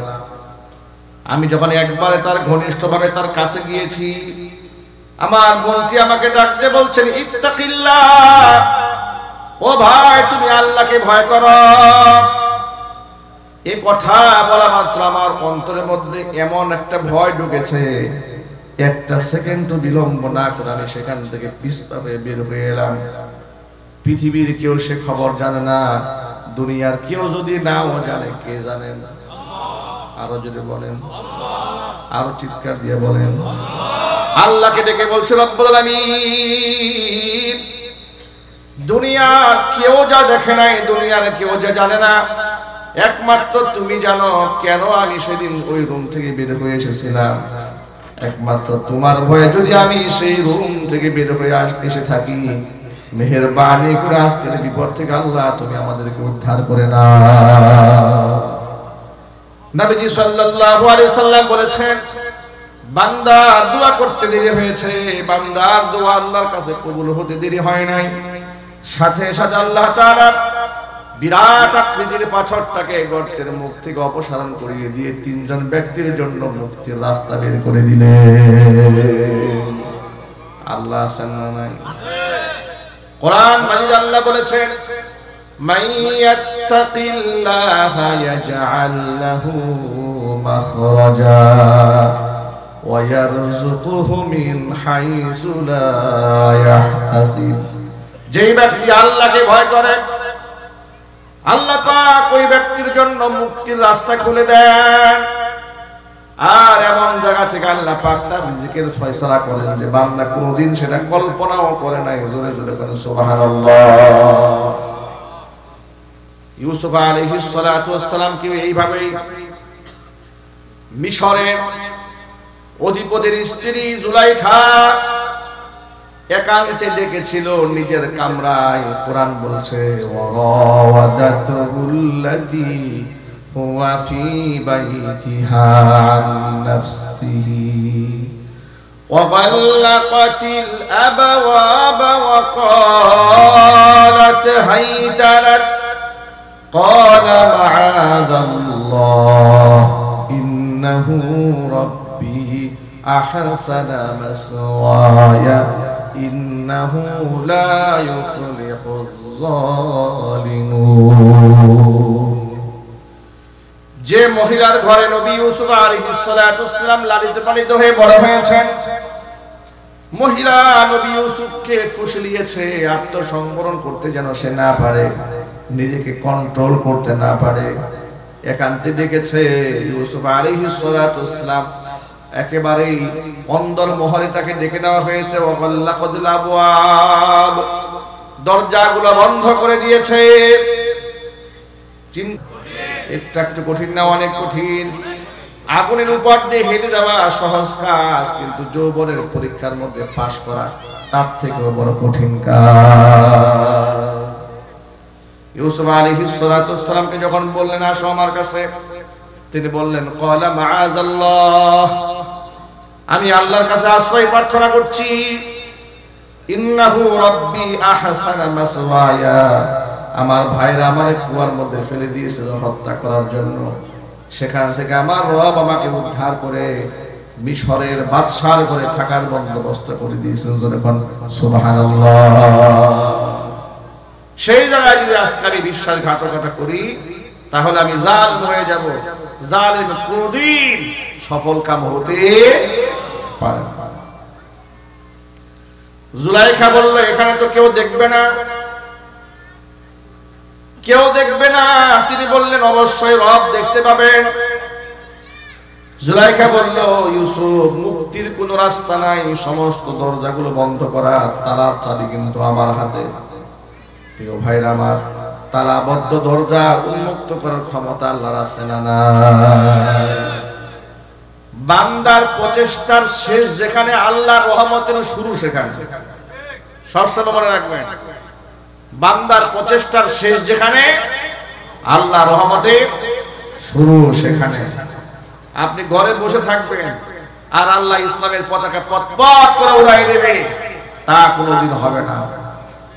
আমি যখন একবারে তার ঘনিষ্ঠভাবে তার কাছে গিয়েছি, আমার বোনটি আমাকে ডাকতে বলছেন, ইত্তাকিল্লাহ, ও ভাই তুমি আল্লাহকে ভয় করো। এই কথা বলা মাত্র আমার অন্তরের মধ্যে এমন একটা ভয় ঢুকেছে, একটা সেকেন্ড বিলম্ব না করে আমি সেখান থেকে পিছপা বের হয়ে এলাম। পৃথিবীর কেউ সে খবর জানে না, দুনিয়ার কেউ যদি নাও জানে, কে জানেন? আরো যদি বলেন, আরো চিৎকার দিয়ে বলেন। আল্লাহকে ডেকে বলছে, রব্বুল আলামিন, দুনিয়ার কেউ যা দেখে নাই, দুনিয়ার কেউ যা জানে না, একমাত্র তুমি জানো কেন আমি সেদিন ওই রুম থেকে বের হয়ে এসেছিলাম। একমাত্র তোমার ভয়ে যদি আমি সেই রুম থেকে বের হয়ে এসে থাকি, মেহেরবানি করে আজকের বিপদ থেকে আল্লাহ তুমি আমাদেরকে উদ্ধার করে নাও। নবীজি সাল্লাল্লাহু আলাইহি সাল্লাম বলেছেন, বান্দা দোয়া করতে দেরি হয়েছে, বান্দার দোয়া আল্লাহর কাছে কবুল হতে দেরি হয় নাই। সাথে সাথে আল্লাহ তাআলা বিরাট আকৃতির পাথরটাকে গর্তের মুখ থেকে অপসারণ করিয়ে দিয়ে 3 জন ব্যক্তির জন্য মুক্তির রাস্তা বের করে দিলেন। আল্লাহ আছেন না নাই? কোরআন মাজিদ আল্লাহ বলেছেন, মাইয়াত্তাকিল্লাহা ইয়াজআল লাহু মাখরাজা ওয়া ইয়ারযুকুহু মিন হাইসু লা ইয়াহতাসিব। যেই ব্যক্তি আল্লাহকে ভয় করে, আল্লাহ পাক ওই ব্যক্তির জন্য মুক্তির রাস্তা খুলে দেন। আর এমন জায়গা থেকে আল্লাহ পাক তার রিজিকের ফয়সালা করেন যে বান্দা কোনোদিন সেটা কল্পনাও করে নাই। জোরে জোরে করেন সুবহানাল্লাহ। ইউসুফ আলাইহিস সালাতু ওয়াস সালাম কি এইভাবেই মিশরের অধিপতির স্ত্রী জুলাইখা একান্তে ডেকেছিল নিজের কামরায়। কোরআন বলছে ওয়ারাওয়াদাতুল্লাতী হুয়া ফি বাইতিহা আন নাফসিহি ওয়া গাল্লাকাতিল আবওয়াবা ওয়া ক্বালাত হাইতা লাক ক্বালা মাআযাল্লাহ ইন্নাহু রাব্বি আহসানা মাসওয়ায়া ইন্নাহু লা ইউফলিহুজ যালিমুন। যে মহিলার ঘরে নবী ইউসুফ আলাইহিস সালাতু ওয়াস সালাম লালিত পালিত হয়ে বড় হয়েছেন, মহিলা নবী ইউসুফকে ফুসলিয়েছে আত্মসংবরণ করতে যেন সে না পারে, নিজেকে কন্ট্রোল করতে না পারে, একান্তে ডেকেছে। ইউসুফ আলাইহিস সালাতু ওয়াস সালাম একেবারেই অন্দর মহলে তাকে ডেকে নেওয়া হয়েছে। ওয়াল্লাকাদিল আবওয়াব, দরজাগুলো বন্ধ করে দিয়েছে। এটা একটু কঠিন না? অনেক কঠিন। আগুনের উপর দিয়ে হেঁটে যাওয়া সহজ কাজ, কিন্তু যৌবনের পরীক্ষার মধ্যে পাশ করা তার থেকেও বড় কঠিন কাজ। ইউসুফ আলাইহিস সালাতু ওয়াস সালামকে যখন বললেন আসো আমার কাছে, তিনি বললেন ক্বালা মাআযাল্লাহ, আমি আল্লাহর কাছে আশ্রয় প্রার্থনা করছি। ইন্নাহু রাব্বি আহসানা মাসওয়ায়া, আমার ভাইরা আমারে কুয়ার মধ্যে ফেলে দিয়েছিল হত্যা করার জন্য, সেখান থেকে আমার রব আমাকে উদ্ধার করে মিশরের বাদশার ঘরে থাকার বন্দোবস্ত করে দিয়েছেন। যখন সুবহানাল্লাহ। সেই জায়গায় যদি আজকে আমি বিশ্বাসঘাতকতা করি তাহলে আমি জালিম হয়ে যাব। জালিম কোনদিন সফল কাম হতে পারে না। জুলাইখা বলল এখানে তো কেউ দেখবে না, কেউ দেখবে না। তিনি বললেন অবশ্যই রব দেখতে পাবেন। জুলাইখা বলল ইউসুফ, মুক্তির কোন রাস্তা নাই, সমস্ত দরজাগুলো বন্ধ করা, তালার চাবি কিন্তু আমার হাতে। প্রিয় ভাইরা আমার, তালাবদ্ধ দরজা উন্মুক্ত করার ক্ষমতা আল্লাহর আছে না নাই? বান্দার প্রচেষ্টার শেষ যেখানে, আল্লাহর রহমতের শুরু সেখানে। সবসময় মনে রাখবেন, বান্দার প্রচেষ্টার শেষ যেখানে, আল্লাহর রহমতের শুরু সেখানে। আপনি ঘরে বসে থাকবেন আর আল্লাহ ইসলামের পতাকা পথ করে উড়াই দেবে, তা কোনোদিন হবে না।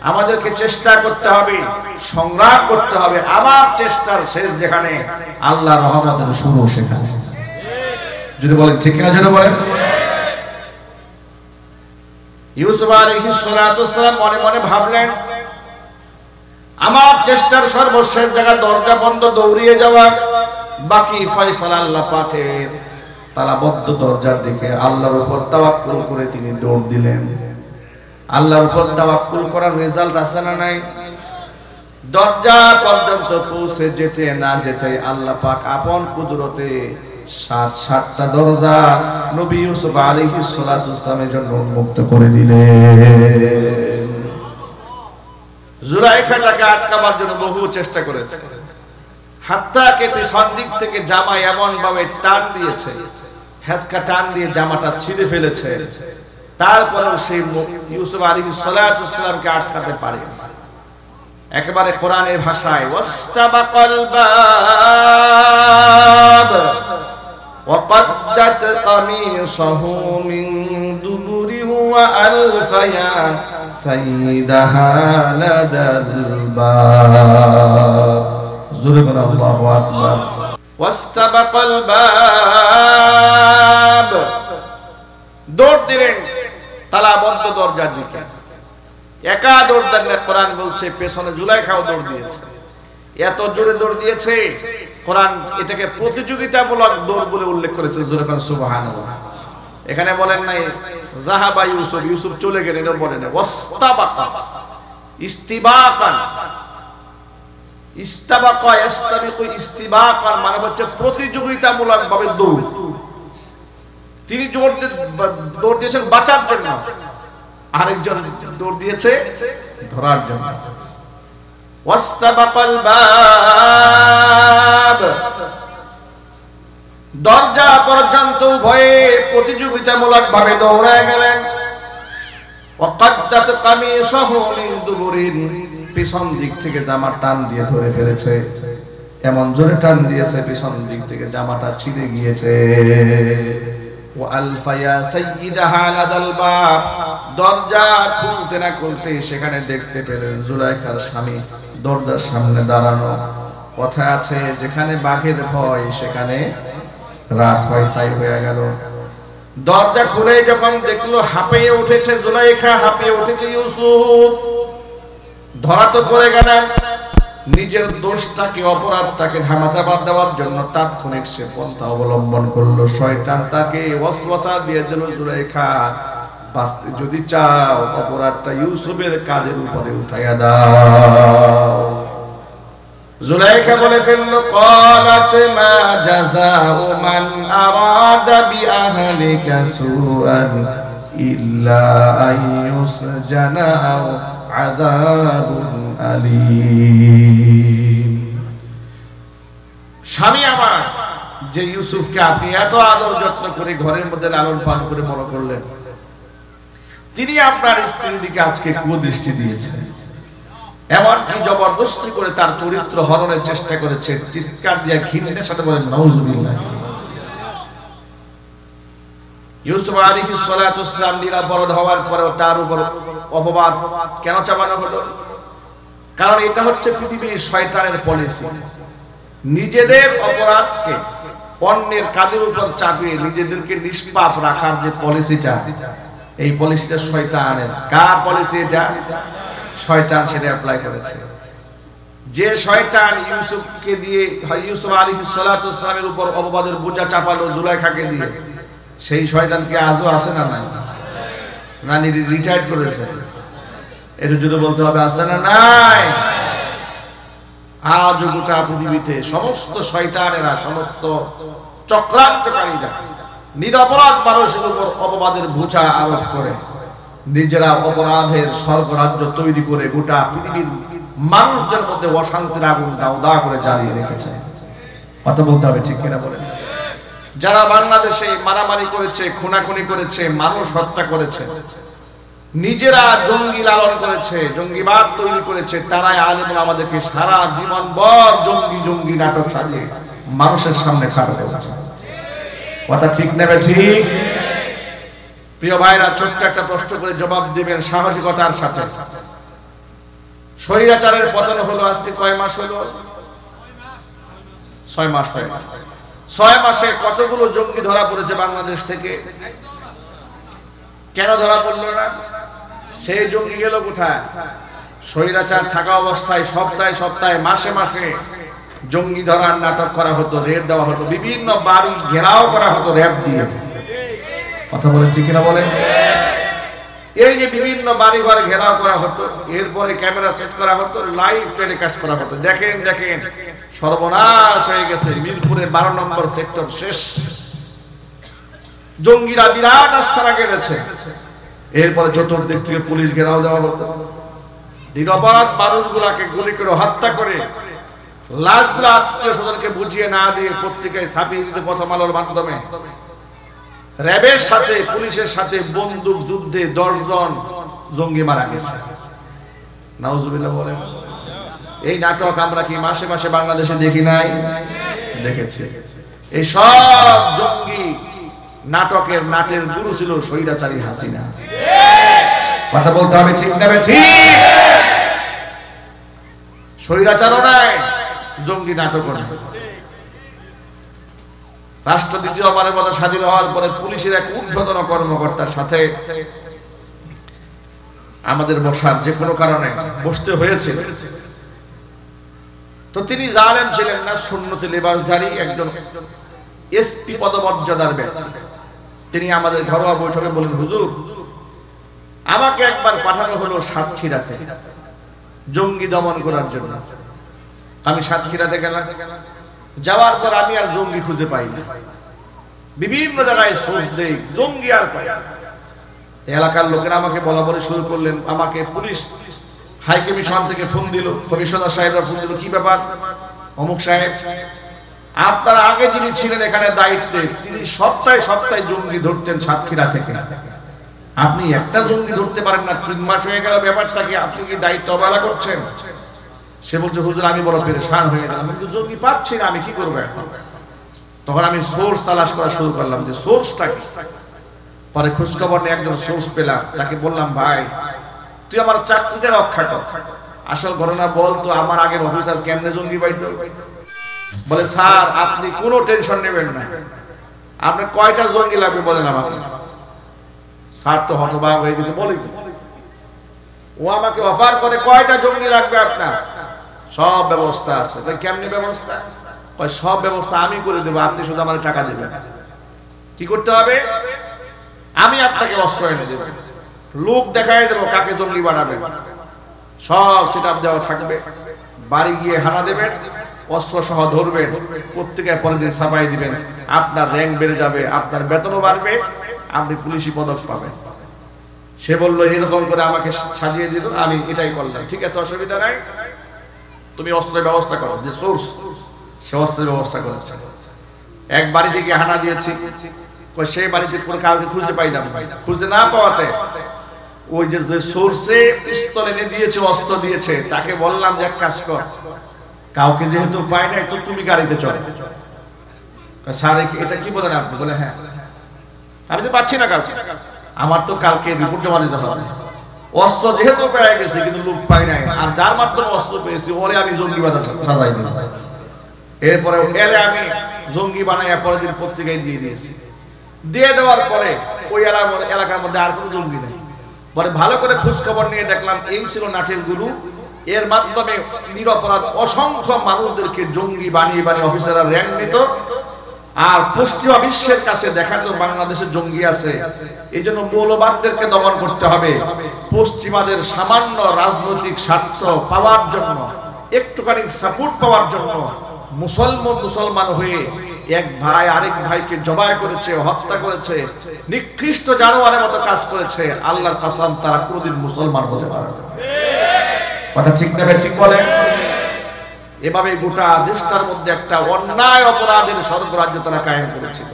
আমাদেরকে চেষ্টা করতে হবে, সংগ্রাম করতে হবে। আমার চেষ্টার শেষ যেখানে, আল্লাহর রহমতের শুরু সেখানে। যদি বলেন ঠিক কিনা, যদি বলেন। ইউসুফ আলাইহিস সালাতু ওয়াস সালাম মনে মনে ভাবলেন, আমার চেষ্টার সর্বশেষ জায়গা দরজা বন্ধ, দৌড়িয়ে যাওয়া, বাকি ফয়সালা আল্লাহ পাকের। তালাবদ্ধ দরজার দিকে আল্লাহর উপর তাওয়াক্কুল করে তিনি দৌড় দিলেন। আল্লাহর উপর তাওয়াক্কুল করার রেজাল্ট আছে না নাই? দরজা পর্যন্ত পৌঁছে যেতে না যেতে আল্লাহ পাক আপন কুদরতে সাতটা দরজা নবী ইউসুফ আলাইহিস সালাতু ওয়াস সালামের জন্য উন্মুক্ত করে দিলেন। জুলাইখাটাকে আটকাবার জন্য বহু চেষ্টা করেছে, হাত্তাকে পিছন দিক থেকে জামা এমন ভাবে টান দিয়েছে, হেসকা টান দিয়ে জামাটা ছিঁড়ে ফেলেছে। তারপরেও সেই ইউসুফ আলাইহিস সালাতু ওয়াস সালামকে আটকাতে পারে। একেবারে কোরআনের ভাষায় ওয়াস্তাবাকাল বাব ওয়া কদ্দাত কামিসাহু মিন দুবুরি ওয়া আলফায়া সাইয়্যিদাহা লাদাল বাব। জোরে বলেন আল্লাহু আকবার। ওয়াস্তাবাকাল বাব, দৌড় দিলেন তালাবদ্ধ দরজার দিকে। একা দৌড় দেন না, কোরআন বলছে পেছনে জুলাইখাও দৌড় দিয়েছে। এত জোরে দৌড় দিয়েছে, কোরআন এটাকে প্রতিযোগিতামূলক দৌড় বলে উল্লেখ করেছে। জোরে বলেন সুবহানাল্লাহ। এখানে বলেন নাই যাহাবা ইউসুফ, ইউসুফ চলে গেলেন, এটা বলেন না। ওয়াস্তাবাকা, ইস্তিবাকান, ইস্তাবাকা ইস্তাবিকু ইস্তিবাকান মানে হচ্ছে প্রতিযোগিতামূলক ভাবে দৌড়। তিনি দৌড় দিয়েছেন বাঁচার জন্য, আরেকজন দৌড় দিয়েছে ধরার জন্য। ওয়াস্তাবাকাল বাব, দরজা পর্যন্ত ভয়ে প্রতিযোগিতামূলক ভাবে দৌড়ায় গেলেন। ওয়াকাদ্দাত কামিসাহু মিন দুবুরিন, পিছন দিক থেকে জামা টান দিয়ে ধরে ফেলেছে, এমন জোরে টান দিয়েছে পিছন দিক থেকে জামাটা ছিঁড়ে গিয়েছে। ওয়া আলফায়া সাইয়্যিদাহা লাদাল বাব, দরজা খুলতে না খুলতে সেখানে দেখতে পেলেন জুলাইখার স্বামী দরজার সামনে দাঁড়ানো। কথা আছে যেখানে বাঘের ভয় সেখানে রাত হয়, তাই হয়ে গেল। দরজা খুলে যখন দেখলো হাঁপিয়ে উঠেছে জুলাইখা, হাঁপিয়ে উঠেছে ইউসুফ, ধরা তো পড়ে গেলেন। নিজের দোষটাকে অপরাধটাকে ধামাচাপা দেওয়ার জন্য তাৎক্ষণিক সে পন্থা অবলম্বন করলো। শয়তান তাকে ওয়াসওয়াসা দিয়ে দিল, জুলাইখা বাঁচতে যদি চাও অপরাধটা ইউসুফের কাঁধের উপরে উঠাইয়া দাও। জুলাইখা বলে ফেললো, ক্বালাত মা জাযাউ মান আরাদা বিআহলিকা সুআন ইল্লা আইয়ুসজানা আও আযাবুন আলীম। স্বামী আমার, যে ইউসুফকে আপনি এত আদর যত্ন করে ঘরের মধ্যে লালন পালন করে বড় করলেন, তিনি আপনার স্ত্রীর দিকে আজকে কুদৃষ্টি দিয়েছেন, এমনকি জবরদস্তি করে তার চরিত্র হরণের চেষ্টা করেছে। চিৎকার দিয়ে ঘৃণার সাথে বলেন নাউজুবিল্লাহ। ইউসুফ আলাইহিস সালাতু ওয়াস সালাম নিরাপরাধ হওয়ার পরেও তার উপর অপবাদ কেন চাপানো হলো? কারণ এটা হচ্ছে পৃথিবীর শয়তানের পলিসি। নিজেদের অপরাধকে অন্যের কাঁধের উপর চাপিয়ে নিজেদেরকে নিষ্পাপ রাখার যে পলিসিটা, এই পলিসিটা শয়তানের। কার পলিসি এটা? শয়তান সেটা অ্যাপ্লাই করেছে। যে শয়তান ইউসুফকে দিয়ে, ইউসুফ আলাইহিস সালাতু ওয়াস সালামের উপর অপবাদের বোঝা চাপালো জুলাইখাকে দিয়ে, সেই শয়তানকে আজও আছে না নাই? না রিটায়ার্ড করেছে? এটা যদি বলতে হবে আছে না নাই? আজ গোটা পৃথিবীতে সমস্ত শয়তানেরা, সমস্ত চক্রান্তকারীরা নিরপরাধ মানুষের উপর অপবাদের বোঝা আরোপ করে নিজেরা অপরাধের স্বর্গরাজ্য তৈরি করে গোটা পৃথিবীর মানুষদের মধ্যে অশান্তির আগুন দাও দাও করে জ্বালিয়ে রেখেছে। কথা বলতে হবে, ঠিক কিনা বলেন? যারা বাংলাদেশে মারামারি করেছে, খুনাখুনি করেছে, মানুষ হত্যা করেছে, নিজেরা জঙ্গি লালন করেছে, জঙ্গিবাদ তৈরি করেছে, তারাই আলেমুল আমাদেরকে সারা জীবন ভর জঙ্গি জঙ্গি নাটক সাজিয়ে মানুষের সামনে খাড়া করেছে। কথা ঠিক নেবে? ঠিক। প্রিয় ভাইরা, ছোট্ট একটা প্রশ্ন করে জবাব দিবেন সাহসিকতার সাথে। স্বৈরাচারের পতন হলো আজকে কয় মাস হলো? 6 মাস হয়ে গেল। 6 মাসে কতগুলো জঙ্গি ধরা পড়েছে বাংলাদেশ থেকে? কেন ধরা পড়লো না? সেই জঙ্গি গেল কোথায়? স্বৈরাচার থাকা অবস্থায় সপ্তাহে সপ্তাহে মাসে মাসে জঙ্গি ধরার নাটক করা হতো, রেড দেওয়া হতো, বিভিন্ন বাড়ি ঘেরাও করা হতো র্যাব দিয়ে। কথা বলেন ঠিক কিনা বলেন? এই যে বিভিন্ন বাড়ি ঘরে ঘেরাও করা হতো, এরপরে ক্যামেরা সেট করা হতো, লাইভ টেলিকাস্ট করা হতো। দেখেন দেখেন সর্বনাশ হয়ে গেছে, মিরপুরে 12 নম্বর সেক্টর শেষ, জঙ্গিরা বিরাট আস্থানা গেড়েছে। এরপরে চতুর্দিক থেকে পুলিশ ঘেরাও দেওয়া হতো, নিরপরাধ মানুষগুলাকে গুলি করে হত্যা করে লাশগুলো আত্মীয় স্বজনকে বুঝিয়ে না দিয়ে পত্রিকায় ছাপিয়ে দিতে প্রথম আলোর মাধ্যমে। র্যাবের সাথে পুলিশের সাথে বন্দুক যুদ্ধে 10 জন জঙ্গি মারা গেছে। নাউজুবিল্লাহ বলেন। এই নাটক আমরা কি মাসে মাসে বাংলাদেশে দেখি নাই? দেখেছি। এই সব জঙ্গি নাটকের নাটের গুরু ছিল স্বৈরাচারী হাসিনা। কথা বলতে হবে, ঠিক নেবে? ঠিক। স্বৈরাচারও নাই, জঙ্গি নাটকও নাই। রাষ্ট্র দ্বিতীয়বারের মতো স্বাধীন হওয়ার পরে পুলিশের এক ঊর্ধ্বতন কর্মকর্তার সাথে আমাদের বসার যে কোনো কারণে বসতে হয়েছে। তো তিনি জালেম ছিলেন না, সুন্নতি লিবাসধারী একজন এসপি পদমর্যাদার ব্যক্তি। তিনি আমাদের ঘরোয়া বৈঠকে বলেন, হুজুর আমাকে একবার পাঠানো হলো সাতক্ষীরাতে জঙ্গি দমন করার জন্য। আমি সাতক্ষীরাতে গেলাম, যাওয়ার পর আমি আর জঙ্গি খুঁজে পাই না। বিভিন্ন জায়গায় সোর্স দেই, জঙ্গি আর পাই। এলাকার লোকেরা আমাকে বলা বলে শুরু করলেন। আমাকে পুলিশ হাই কমিশন থেকে ফোন দিল, কমিশনার সাহেবরা ফোন দিল, কি ব্যাপার অমুক সাহেব, আপনার আগে যিনি ছিলেন এখানে দায়িত্বে, তিনি সপ্তাহে সপ্তাহে জঙ্গি ধরতেন সাতক্ষীরা থেকে, আপনি একটা জঙ্গি ধরতে পারেন না, 3 মাস হয়ে গেল, ব্যাপারটা কি, আপনি কি দায়িত্ব অবহেলা করছেন? সে বলছে হুজুর আমি বড় পেরেশান হয়ে গেলাম, কিন্তু জঙ্গি পাচ্ছি না, আমি কি করবো এখন? তখন আমি সোর্স তালাশ করা শুরু করলাম যে সোর্সটা কি। পরে খোঁজখবর নিয়ে একজন সোর্স পেলাম, তাকে বললাম ভাই তুই আমার চাকরিতে রক্ষা কর, আসল ঘটনা বল তো, আমার আগের অফিসার কেমনে জঙ্গি পাইতো? বলে স্যার আপনি কোনো টেনশন নেবেন না, আপনার কয়টা জঙ্গি লাগবে বলেন আমাকে। স্যার তো হতবাক হয়ে গেছে, বলে ও আমাকে অফার করে কয়টা জঙ্গি লাগবে আপনার? সব ব্যবস্থা আছে। কেমনি ব্যবস্থা? সব ব্যবস্থা আমি করে দেবো, আপনি শুধু আমার টাকা দেবেন। কি করতে হবে? আমি আপনাকে অস্ত্র এনে দেব, লোক দেখাই দেবো কাকে জঙ্গি বানাবেন, সব সেটআপ দেওয়া থাকবে, বাড়ি গিয়ে হানা দেবেন, অস্ত্র সহ ধরবেন, পত্রিকায় পরের দিন ছাপাই দিবেন, আপনার র্যাঙ্ক বেড়ে যাবে, আপনার বেতনও বাড়বে, আপনি পুলিশি পদক পাবেন। সে বললো এরকম করে আমাকে সাজিয়ে দিল, আমি এটাই করলাম। ঠিক আছে অসুবিধা নাই, তুমি অস্ত্রের ব্যবস্থা করো। যে সোর্স সে অস্ত্রের ব্যবস্থা করেছে। এক বাড়ি থেকে হানা দিয়েছি, সেই বাড়িতে পুরো কাউকে খুঁজে পাইলাম, খুঁজে না পাওয়াতে ওই যে সোর্সে পিস্তল এনে দিয়েছে, অস্ত্র দিয়েছে, তাকে বললাম যে এক কাজ কর, কাউকে যেহেতু পাই না, তো তুমি গাড়িতে চলো। স্যার এটা কি বলেন আপনি? বলে হ্যাঁ, আমি তো পাচ্ছি না কাউকে, আমার তো কালকে রিপোর্ট জমা দিতে হবে। অস্ত্র যেহেতু পেয়ে গেছে কিন্তু লোক পাই নাই, আর যার মাধ্যমে অস্ত্র পেয়েছি ওরে আমি জঙ্গি বাজার সাজাই দিই। এরপরে এরে আমি জঙ্গি বানাই পরের দিন পত্রিকায় দিয়ে দিয়েছি। দিয়ে দেওয়ার পরে ওই এলাকার মধ্যে আর কোনো জঙ্গি নেই। পরে ভালো করে খোঁজ খবর নিয়ে দেখলাম এই ছিল নাটের গুরু। এর মাধ্যমে নিরপরাধ অসংখ্য মানুষদেরকে জঙ্গি বানিয়ে বানিয়ে অফিসাররা র্যাঙ্ক নিত, আর পশ্চিমা বিশ্বের কাছে দেখাতো বাংলাদেশে জঙ্গি আছে। এই জন্য মৌলবাদদেরকে দমন করতে হবে। পশ্চিমাদের সামান্য রাজনৈতিক স্বার্থ পাওয়ার জন্য, একটুখানি সাপোর্ট পাওয়ার জন্য মুসলমান হয়ে এক ভাই আরেক ভাইকে জবাই করেছে, হত্যা করেছে, নিকৃষ্ট জানোয়ারের মতো কাজ করেছে। আল্লাহর কসম তারা কোনোদিন মুসলমান হতে পারে না। কথা ঠিক না? ঠিক বলেন? এভাবে গোটা দেশটার মধ্যে একটা অন্যায় অপরাধের স্বর্গরাজ্য তারা কায়েম করেছিল।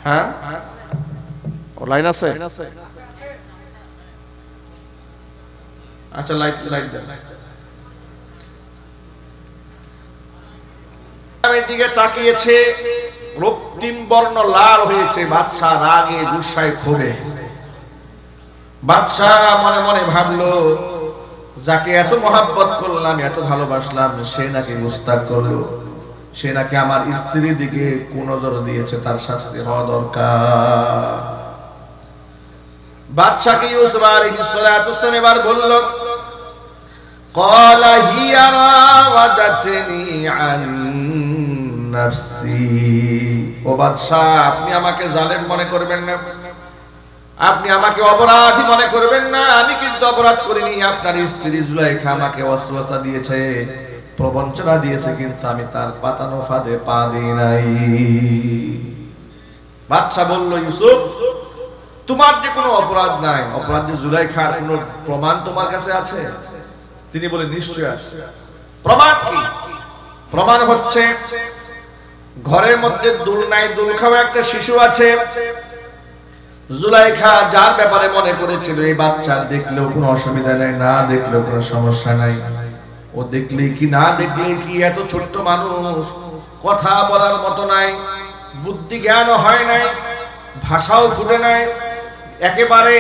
হ্যাঁ, লাইন আছে? আচ্ছা লাইট দেন। আমি দিকে তাকিয়েছে, রক্তিম বর্ণ লাল হয়েছে, বাদশা রাগে গুসায় ক্ষোভে। বাদশা মনে মনে ভাবলো যাকে এত মহাব্বত করলাম, এত ভালোবাসলাম, সে নাকি মুস্তাক করলো, সে নাকি আমার স্ত্রীর দিকে কুনজর দিয়েছে, তার শাস্তি হওয়া দরকার। বাদশাকে ইউসুফ আলাইহিস সালাতু ওয়াস সালাম এবার বলল, ক্বালা হিয়া রাওয়াদাতনি আন নাফসি। ও বাদশা, আপনি আমাকে জালেম মনে করবেন না, আপনি আমাকে অপরাধী মনে করবেন না। আমি কিন্তু অপরাধ করিনি। আপনার স্ত্রী জুলাইখা আমাকে ওয়াসওয়াসা দিয়েছে, প্রবঞ্চনা দিয়েছে, কিন্তু আমি তার পাতানো ফাঁদে পা দিই নাই। বাদশা বলল, ইউসুফ তোমার যে কোনো অপরাধ নাই, অপরাধ যে জুলাইখার কোনো প্রমাণ তোমার কাছে আছে? তিনি বলে নিশ্চয় আছে। প্রমাণ কি? প্রমাণ হচ্ছে ঘরের মধ্যে দুল নাই, দুল খাওয়া একটা শিশু আছে। জুলাইখা যার ব্যাপারে মনে করেছিল এই বাচ্চা দেখলেও কোনো অসুবিধা নাই, না দেখলেও কোনো সমস্যা নাই, ও দেখলে কি না দেখলে কি, এত ছোট্ট মানুষ, কথা বলার মতো নাই, বুদ্ধি জ্ঞানও হয় নাই, ভাষাও ফুটে নাই, একেবারে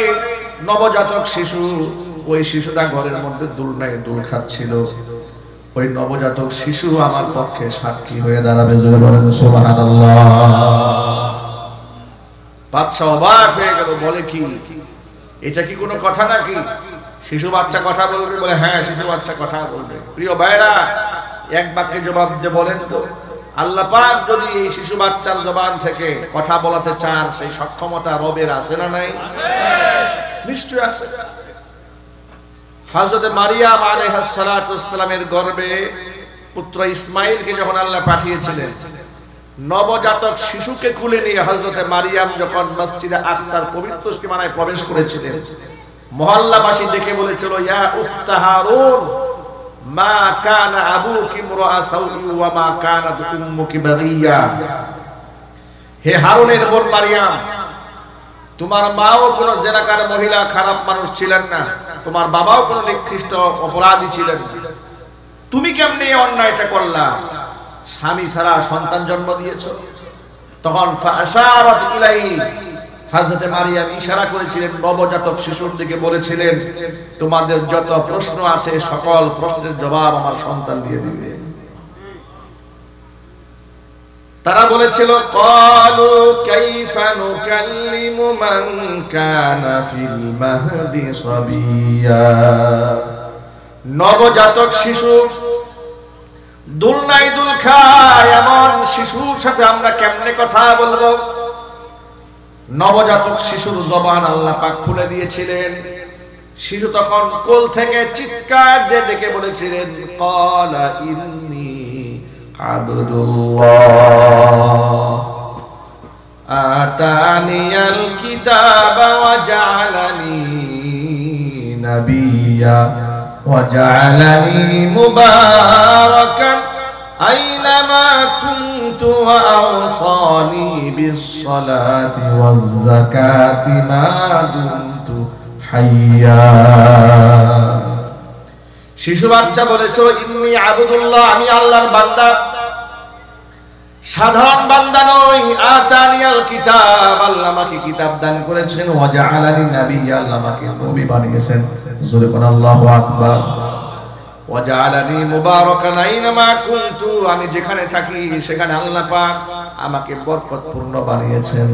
নবজাতক শিশু। ওই শিশুটা ঘরের মধ্যে দুল নাই, দুল খাচ্ছিল। ওই নবজাতক শিশু আমার পক্ষে সাক্ষী হয়ে দাঁড়াবে। জোরে বলেন সুবহানাল্লাহ। বাচ্চা অবাক হয়ে গেল, বলে কি এটা কি কোনো কথা নাকি? শিশু বাচ্চা কথা বলবে? বলে হ্যাঁ, শিশু বাচ্চা কথা বলবে। প্রিয় ভাইরা, এক বাক্যে জবাব দিয়ে বলেন তো, আল্লাহ পাক যদি এই শিশু বাচ্চার জবান থেকে কথা বলাতে চান, সেই সক্ষমতা রবের আছে না নাই? নিশ্চয় আছে। হযরত মারিয়াম আলাইহিস সালাতু ওয়াস সালামের গর্ভে পুত্র ইসমাঈলকে যখন আল্লাহ পাঠিয়েছিলেন, নবজাতক শিশুকে কোলে নিয়ে হযরত মারিয়াম যখন মসজিদে আকসার পবিত্র সীমানায় প্রবেশ করেছিলেন, মহল্লাবাসী দেখে বলেছিল, ইয়া উখতা হারুন মা কানা আবুকি মুরা সাউই ওয়া মা কানাত উম্মুকি বাগিয়া। হে হারুনের বোন মারিয়াম, তোমার মাও কোনো জেনাকার মহিলা, খারাপ মানুষ ছিলেন না, তোমার বাবাও কোনো নিকৃষ্ট অপরাধী ছিলেন না, তুমি কেমনে এই অন্যায়টা করলা? স্বামী ছাড়া সন্তান জন্ম দিয়েছো। তখন ফাশারাত ইলাইহি, হযরত মারিয়াম ইশারা করেছিলেন নবজাতক শিশুর দিকে, বলেছিলেন, তোমাদের যত প্রশ্ন আছে সকল প্রশ্নের জবাব আমার সন্তান দিয়ে দিবে। তারা বলেছিল, ক্বালু কাইফা নুকাল্লিমু মান কানা ফিল মাহদি সাবিয়া। নবজাতক শিশু দুলনায় দুল খায়, এমন শিশুর সাথে আমরা কেমনে কথা বলবো? নবজাতক শিশুর জবান আল্লাহ পাক খুলে দিয়েছিলেন। শিশু তখন কোল থেকে চিৎকার দিয়ে ডেকে বলেছিলেন, ক্বালা ইন্নী আবদুল্লাহ আতানিয়াল কিতাবা ওয়া জাআলানি নাবিয়্যা ওয়া জাআলানি মুবারাকান আইনামা কুনতু ওয়া আওসানি বিস-সালাতি ওয়াজ-যাকাতি মা দুমতু হাইয়্যা। শিশু বাচ্চা বলেছিল, ইন্নী আবদুল্লাহ, আমি আল্লাহর বান্দা, সাধারণ বান্দা নই। আতানিয়াল কিতাব, আল্লাহ আমাকে কিতাব দান করেছেন। ওয়া জাআলানি নাবিয়্যা, আল্লাহ আমাকে নবী বানিয়েছেন। জোরে কোন আল্লাহু আকবার। ওয়া জাআলানি মুবারাকান আইনামা কুনতু, আমি যেখানে থাকি সেখানে আল্লাহ পাক আমাকে বরকতপূর্ণ বানিয়েছেন।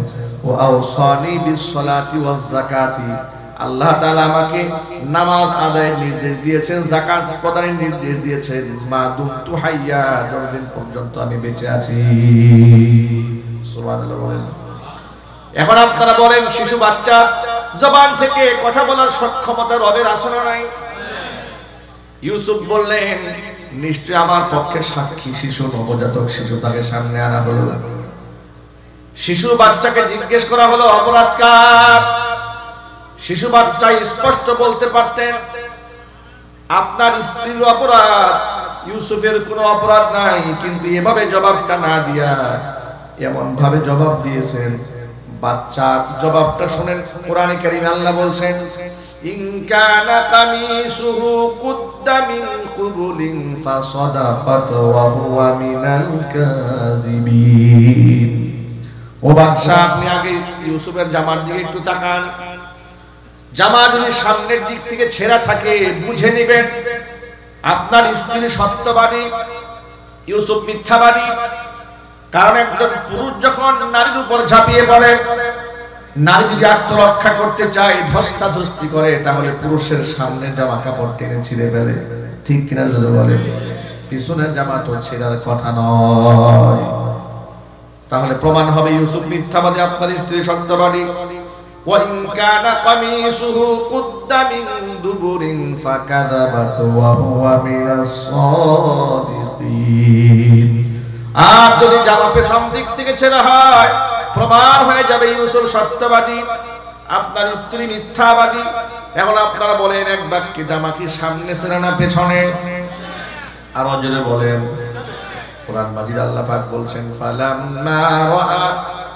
ওয়া আওসানি বিস-সালাতি ওয়াজ-যাকাতি, আল্লাহ তাআলা আমাকে নামাজ আদায়ের নির্দেশ দিয়েছেন, যাকাত প্রদানের নির্দেশ দিয়েছেন। মা দুমতু হাইয়া, যতদিন পর্যন্ত আমি বেঁচে আছি। সুবহানাল্লাহ বলেন। এখন আপনারা বলেন, শিশু বাচ্চার জবান থেকে কথা বলার সক্ষমতা রবের আছে না নাই? ইউসুফ বললেন, নিশ্চয় আমার পক্ষে সাক্ষী শিশু, নবজাতক শিশু। তাকে সামনে আনা হলো। শিশু বাচ্চাকে জিজ্ঞেস করা হলো, অপরাধ কার? শিশু বাচ্চা স্পষ্ট বলতে পারতেন, আপনার স্ত্রীর অপরাধ, ইউসুফের কোনো অপরাধ নাই। কিন্তু এভাবে জবাবটা না দিয়া এমন ভাবে জবাব দিয়েছেন, বাচ্চার জবাবটা শুনেন। কোরআনে কারীমে আল্লাহ বলছেন, ইন কানা কামিসুহু কুদ্দা মিন কুবুলিন ফাসাদাকাত ওয়া হুয়া মিনাল কাযিবিন। ও বাদশা, আপনি আগে ইউসুফের জামার দিকে একটু তাকান। জামা যদি সামনের দিক থেকে ছেঁড়া থাকে বুঝে নেবেন আপনার স্ত্রী সত্যবাদী, ইউসুফ মিথ্যাবাদী। কারণ একজন পুরুষ যখন নারীর উপর ঝাঁপিয়ে পড়ে, নারী যদি আত্মরক্ষা করতে চায়, ধস্তাধস্তি করে, তাহলে পুরুষের সামনে জামা কাপড় টেনে ছিঁড়ে ফেলে। ঠিক কিনা যদি বলে? পিছনের জামা তো ছেঁড়ার কথা নয়। তাহলে প্রমাণ হবে ইউসুফ মিথ্যাবাদী, আপনার স্ত্রী সত্যবাদী। وَإِنْ كَانَ قَمِيصُهُ قُدَّ مِنْ دُبُرٍ فَكَذَبَتْ وَهُوَ مِنَ الصَّادِقِينَ। আর যদি জামা পেছন দিক থেকে ছেঁড়া হয়, প্রমাণ হয়ে যাবে ইউসুফ সত্যবাদী, আপনার স্ত্রী মিথ্যাবাদী। এখন আপনারা বলেন, এক বাক্যে জামা কি সামনে ছেঁড়া না পেছনে? আর জোরে বলেন। কোরআন মাজিদ আল্লাহ পাক বলছেন, ফালাম্মা রাআ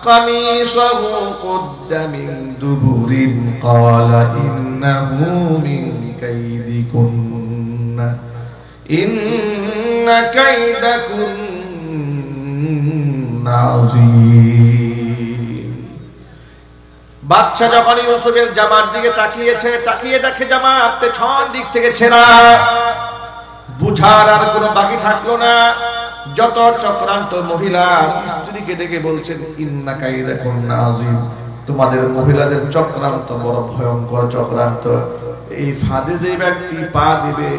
কামিসাহু কুদ্দা মিন দুবুরিন ক্বালা ইন্নাহু মিন কাইদিকুন্না ইন্না কাইদাকুন্না আযীম। বাচ্চা যখন ইউসুফের জামার দিকে তাকিয়েছে, তাকিয়ে দেখে জামা পেছন দিক থেকে ছেঁড়া, বুঝার আর কোনো বাকি থাকলো না। যত চক্রান্ত মহিলা স্ত্রীকে ডেকে বলছেন, ইন্না কাইদাকুন্না আযীম, তোমাদের মহিলাদের চক্রান্ত বড় ভয়ঙ্কর চক্রান্ত। এই ফাঁদে যে ব্যক্তি পা দিবে,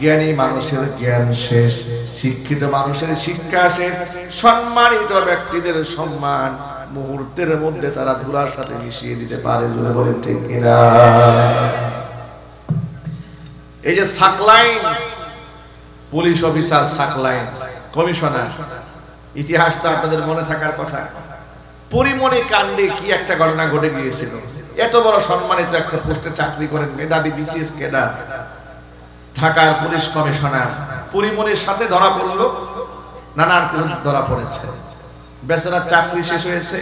জ্ঞানী মানুষের জ্ঞান শেষ, শিক্ষিত মানুষের শিক্ষা শেষ, সম্মানিত ব্যক্তিদের সম্মান মুহূর্তের মধ্যে তারা ধুলার সাথে মিশিয়ে দিতে পারে। জোরে বলেন ঠিক কিনা? এই যে Saqlain police officer, Saqlain commissioner, ইতিহাসটা আপনাদের মনে থাকার কথা। পরিমণি কাণ্ডে কি একটা ঘটনা ঘটে গিয়েছিল। এত বড় সম্মানিত একটা পোস্টে চাকরি করেন, মেধাবী বিসিএস ক্যাডার, ঢাকার পুলিশ কমিশনার, পরিমণির সাথে ধরা পড়লো, নানান কিছু ধরা পড়েছে। বেচারার চাকরি শেষ হয়েছে,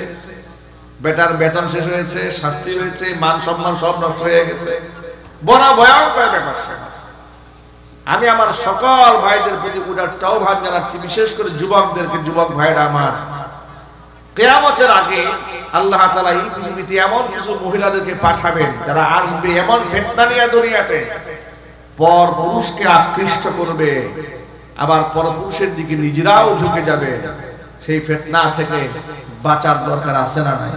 বেটার বেতন শেষ হয়েছে, শাস্তি হয়েছে, মান সম্মান সব নষ্ট হয়ে গেছে। বড় ভয়ঙ্কর ব্যাপার। আমি আমার সকল ভাইদের প্রতি উদারতা আহ্বান জানাচ্ছি, বিশেষ করে যুবকদেরকে। যুবক ভাইরা আমার, কিয়ামতের আগে আল্লাহ তাআলা এই পৃথিবীতে এমন কিছু মহিলাদেরকে পাঠাবেন যারা আসবে এমন ফিতনা নিয়ে দুনিয়াতে, পর পুরুষকে আকৃষ্ট করবে, আবার পর পুরুষের দিকে নিজেরাও ঝুঁকে যাবে। সেই ফিতনা থেকে বাঁচার দরকার আছে না নাই?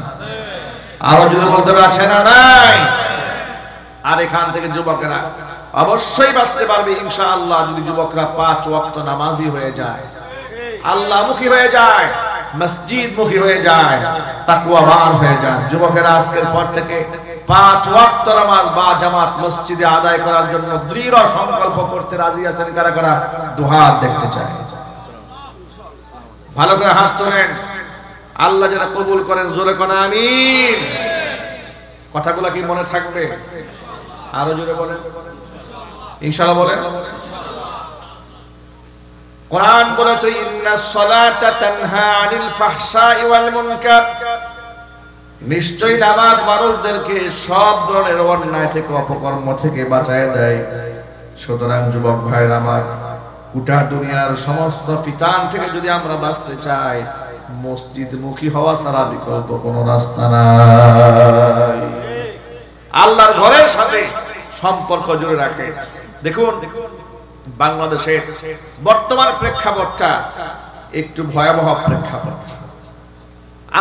আরো জোরে বলতে হবে, আছে না নাই? আর এখান থেকে যুবকেরা অবশ্যই বাঁচতে পারবে ইনশাআল্লাহ, যদি যুবকরা 5 ওয়াক্ত নামাজি হয়ে যায়, আল্লাহমুখী হয়ে যায়, মসজিদমুখী হয়ে যায়, তাকওয়াবান হয়ে যায়। যুবকেরা আজকের পর থেকে 5 ওয়াক্ত নামাজ বা জামাত মসজিদে আদায় করার জন্য দৃঢ় সংকল্প করতে রাজি আছেন? কারা কারা দুহাত দেখতে চায়? ভালো করে হাত তোলেন। আল্লাহ যেন কবুল করেন, জোরে কোন আমিন। কথাগুলো কি মনে থাকবে? আরো জোরে বলেন ইনশাআল্লাহ বলেন। কোরআন বলেছে, ইন্নাস সালাতা তানহা আনিল ফাহশাই ওয়াল মুনকার, নিশ্চয়ই নামাজ মানুষদেরকে সব ধরনের অন্যায় থেকে, অপকর্ম থেকে বাঁচায় দেয়। সুতরাং যুবক ভাইরা আমার, গোটা দুনিয়ার সমস্ত ফিতান থেকে যদি আমরা বাঁচতে চাই, মসজিদমুখী হওয়া ছাড়া বিকল্প কোনো রাস্তা নাই। আল্লাহর ঘরের সাথে সম্পর্ক জুড়ে রাখে। দেখুন, বাংলাদেশের বর্তমান প্রেক্ষাপটটা একটু ভয়াবহ প্রেক্ষাপট।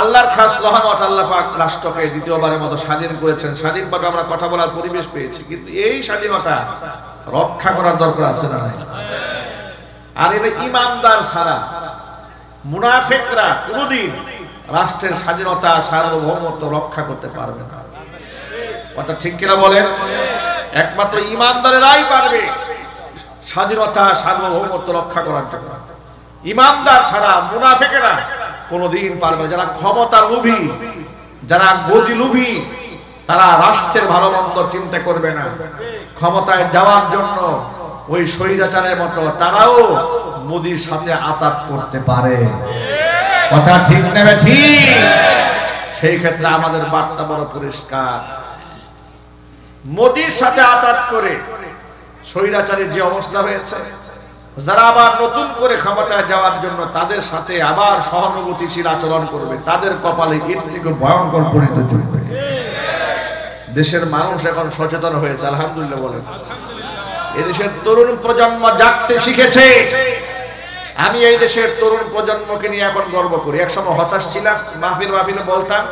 আল্লাহর খাস রহমত, আল্লাহ পাক রাষ্ট্রকে দ্বিতীয়বারের মতো স্বাধীন করেছেন। স্বাধীনভাবে আমরা কথা বলার পরিবেশ পেয়েছি, কিন্তু এই স্বাধীনতা রক্ষা করার দরকার আছে না নাই? আর এটা ইমানদার ছাড়া মুনাফিকরা কোনদিন রাষ্ট্রের স্বাধীনতা, সার্বভৌমত্ব রক্ষা করতে পারবে না। কথা ঠিক কিনা বলেন? একমাত্র ইমানদারেরাই পারবে স্বাধীনতা, সার্বভৌমত্ব রক্ষা করার জন্য। ইমানদার ছাড়া মুনাফিকেরা কোনদিন পারবে না। যারা ক্ষমতা লোভী, যারা গদি লোভী, তারা রাষ্ট্রের ভালো মন্দ চিন্তা করবে না। ক্ষমতায় যাওয়ার জন্য ওই স্বৈরাচারের মতো তারাও মোদির সাথে আতাত করতে পারে। কথা ঠিক নেবে ঠিক? সেই ক্ষেত্রে আমাদের বার্তা বড় পরিষ্কার। মোদির সাথে আতাত করে স্বৈরাচারের যে অবস্থা হয়েছে, যারা আবার নতুন করে ক্ষমতায় যাওয়ার জন্য তাদের সাথে আবার সহানুভূতিশীল আচরণ করবে, তাদের কপালে এর থেকে ভয়ঙ্কর পরিণতি জুটবে। দেশের মানুষ এখন সচেতন হয়েছে, আলহামদুলিল্লাহ বলেন। এদেশের তরুণ প্রজন্ম জাগতে শিখেছে। আমি এই দেশের তরুণ প্রজন্মকে নিয়ে এখন গর্ব করি। একসময় হতাশ ছিলাম, মাহফিলে বলতাম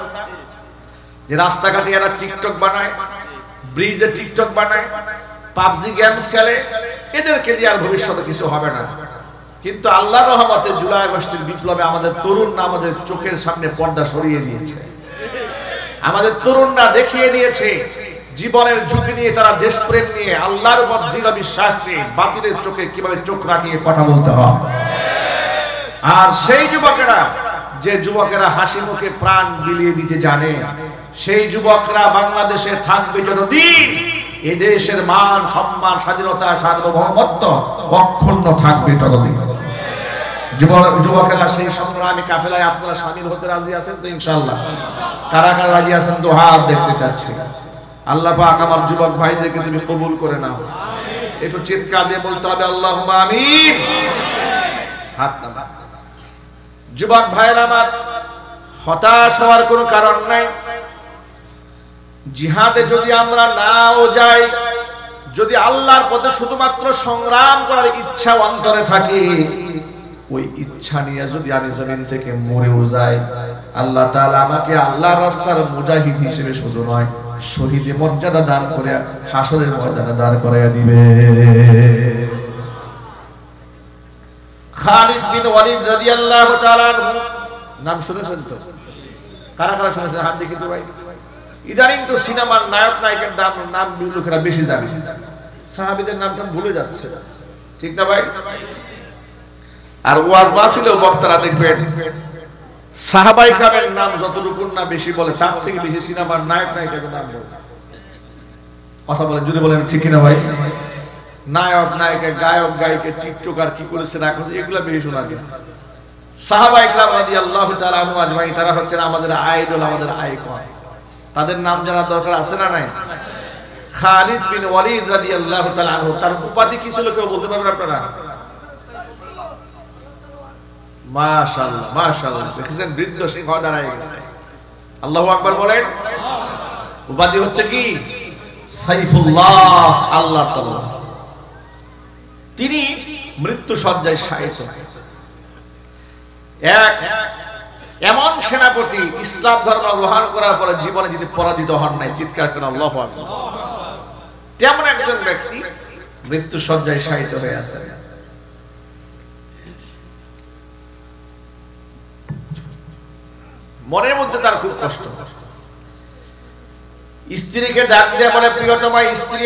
যে রাস্তাঘাটে এরা টিকটক বানায়, ব্রিজে টিকটক বানায়, পাবজি গেমস খেলে, এদেরকে দিয়ে আর ভবিষ্যতে কিছু হবে না। কিন্তু আল্লাহর রহমতে জুলাই আগস্টের বিপ্লবে আমাদের তরুণরা আমাদের চোখের সামনে পর্দা সরিয়ে দিয়েছে। আমাদের তরুণরা দেখিয়ে দিয়েছে জীবনের ঝুঁকি নিয়ে, তারা দেশপ্রেম নিয়ে, আল্লাহর উপর দৃঢ় বিশ্বাস নিয়ে বাতিলের চোখে কিভাবে চোখ রাখিয়ে কথা বলতে হয়। আর সেই যুবকেরা, যে যুবকেরা হাসি মুখে প্রাণ বিলিয়ে দিতে জানে, সেই যুবকরা বাংলাদেশে থাকবে যতদিন এই দেশের মান, সম্মান, স্বাধীনতা, সার্বভৌমত্ব অক্ষুণ্ণ থাকবে ততদিন। যুবকেরা সেই সংগ্রামী কাফেলায় আপনারা শামিল হতে রাজি আছেন তো? ইনশাআল্লাহ। কারা কারা রাজি আছেন তো হাত দেখতে চাচ্ছি। আল্লাহ পাক আমার যুবক ভাইদেরকে তুমি কবুল করে নাও। একটু চিৎকার দিয়ে বলতে হবে আল্লাহুম্মা আমিন। হাত নামা। যুবক ভাইরা আমার, হতাশ হওয়ার কোনো কারণ নাই। জিহাদে যদি আমরা নাও যাই, যদি আল্লাহর পথে শুধুমাত্র সংগ্রাম করার ইচ্ছা অন্তরে থাকে, ওই ইচ্ছা নিয়ে যদি আমি জমিন থেকে মরেও যাই, আল্লাহ তাআলা আমাকে আল্লাহর রাস্তার মুজাহিদ হিসেবে শুধু নয়, শহীদের মর্যাদা দান করে হাসরের ময়দানে দাঁড় করাইয়া দিবে। খালিদ বিন ওয়ালিদ রাদিয়াল্লাহু তাআলা নাম শুনেছেন তো? কারা কারা শুনেছেন হাত দেখি তো ভাই। ইদানিং তো সিনেমার নায়ক নায়িকার নাম লোকেরা বেশি জানে। সাহাবীদের নামটা ভুলে যাচ্ছে, ঠিক না ভাই? আর ওয়াজ মাহফিলেও বক্তারা দেখবেন সাহাবায়ে কেরামের নাম যতটুকু না বেশি বলে তার থেকে বেশি সিনেমার নায়ক নায়িকাদের নাম বলে। কথা বলেন, যদি বলেন ঠিক কিনা ভাই? নায়ক নায়িকা, গায়ক গায়িকা, টিকটকার কি করেছে না করেছে এগুলা বেশি শোনা যায়। সাহাবায়ে কেরাম রাদিয়াল্লাহু তাআলা আনহু আজমাইন তারা হচ্ছেন আমাদের আইডল, আমাদের আইকন। তাদের নাম জানার দরকার আছে না নাই? খালিদ বিন ওয়ালিদ রাদিয়াল্লাহু তাআলা আনহু, তার উপাধি কি ছিল কেউ বলতে পারবেন আপনারা? মাশাআল্লাহ মাশাআল্লাহ, দেখেছেন বৃদ্ধ সিংহ দাঁড়ায় গেছে। আল্লাহু আকবার বলেন। উপাধি হচ্ছে কি? সাইফুল্লাহ, আল্লাহর তলোয়ার। তিনি মৃত্যু সজ্জায় শায়িত। এক এমন সেনাপতি ইসলাম ধর্ম গ্রহণ করার পরে জীবনে যদি পরাজিত হন নাই, চিৎকার করেন আল্লাহু আকবার। তেমন একজন ব্যক্তি মৃত্যু সজ্জায় শায়িত হয়ে আছে। মনের মধ্যে তার খুব কষ্ট। স্ত্রীকে ডাক দিয়ে বলে, প্রিয়তমা স্ত্রী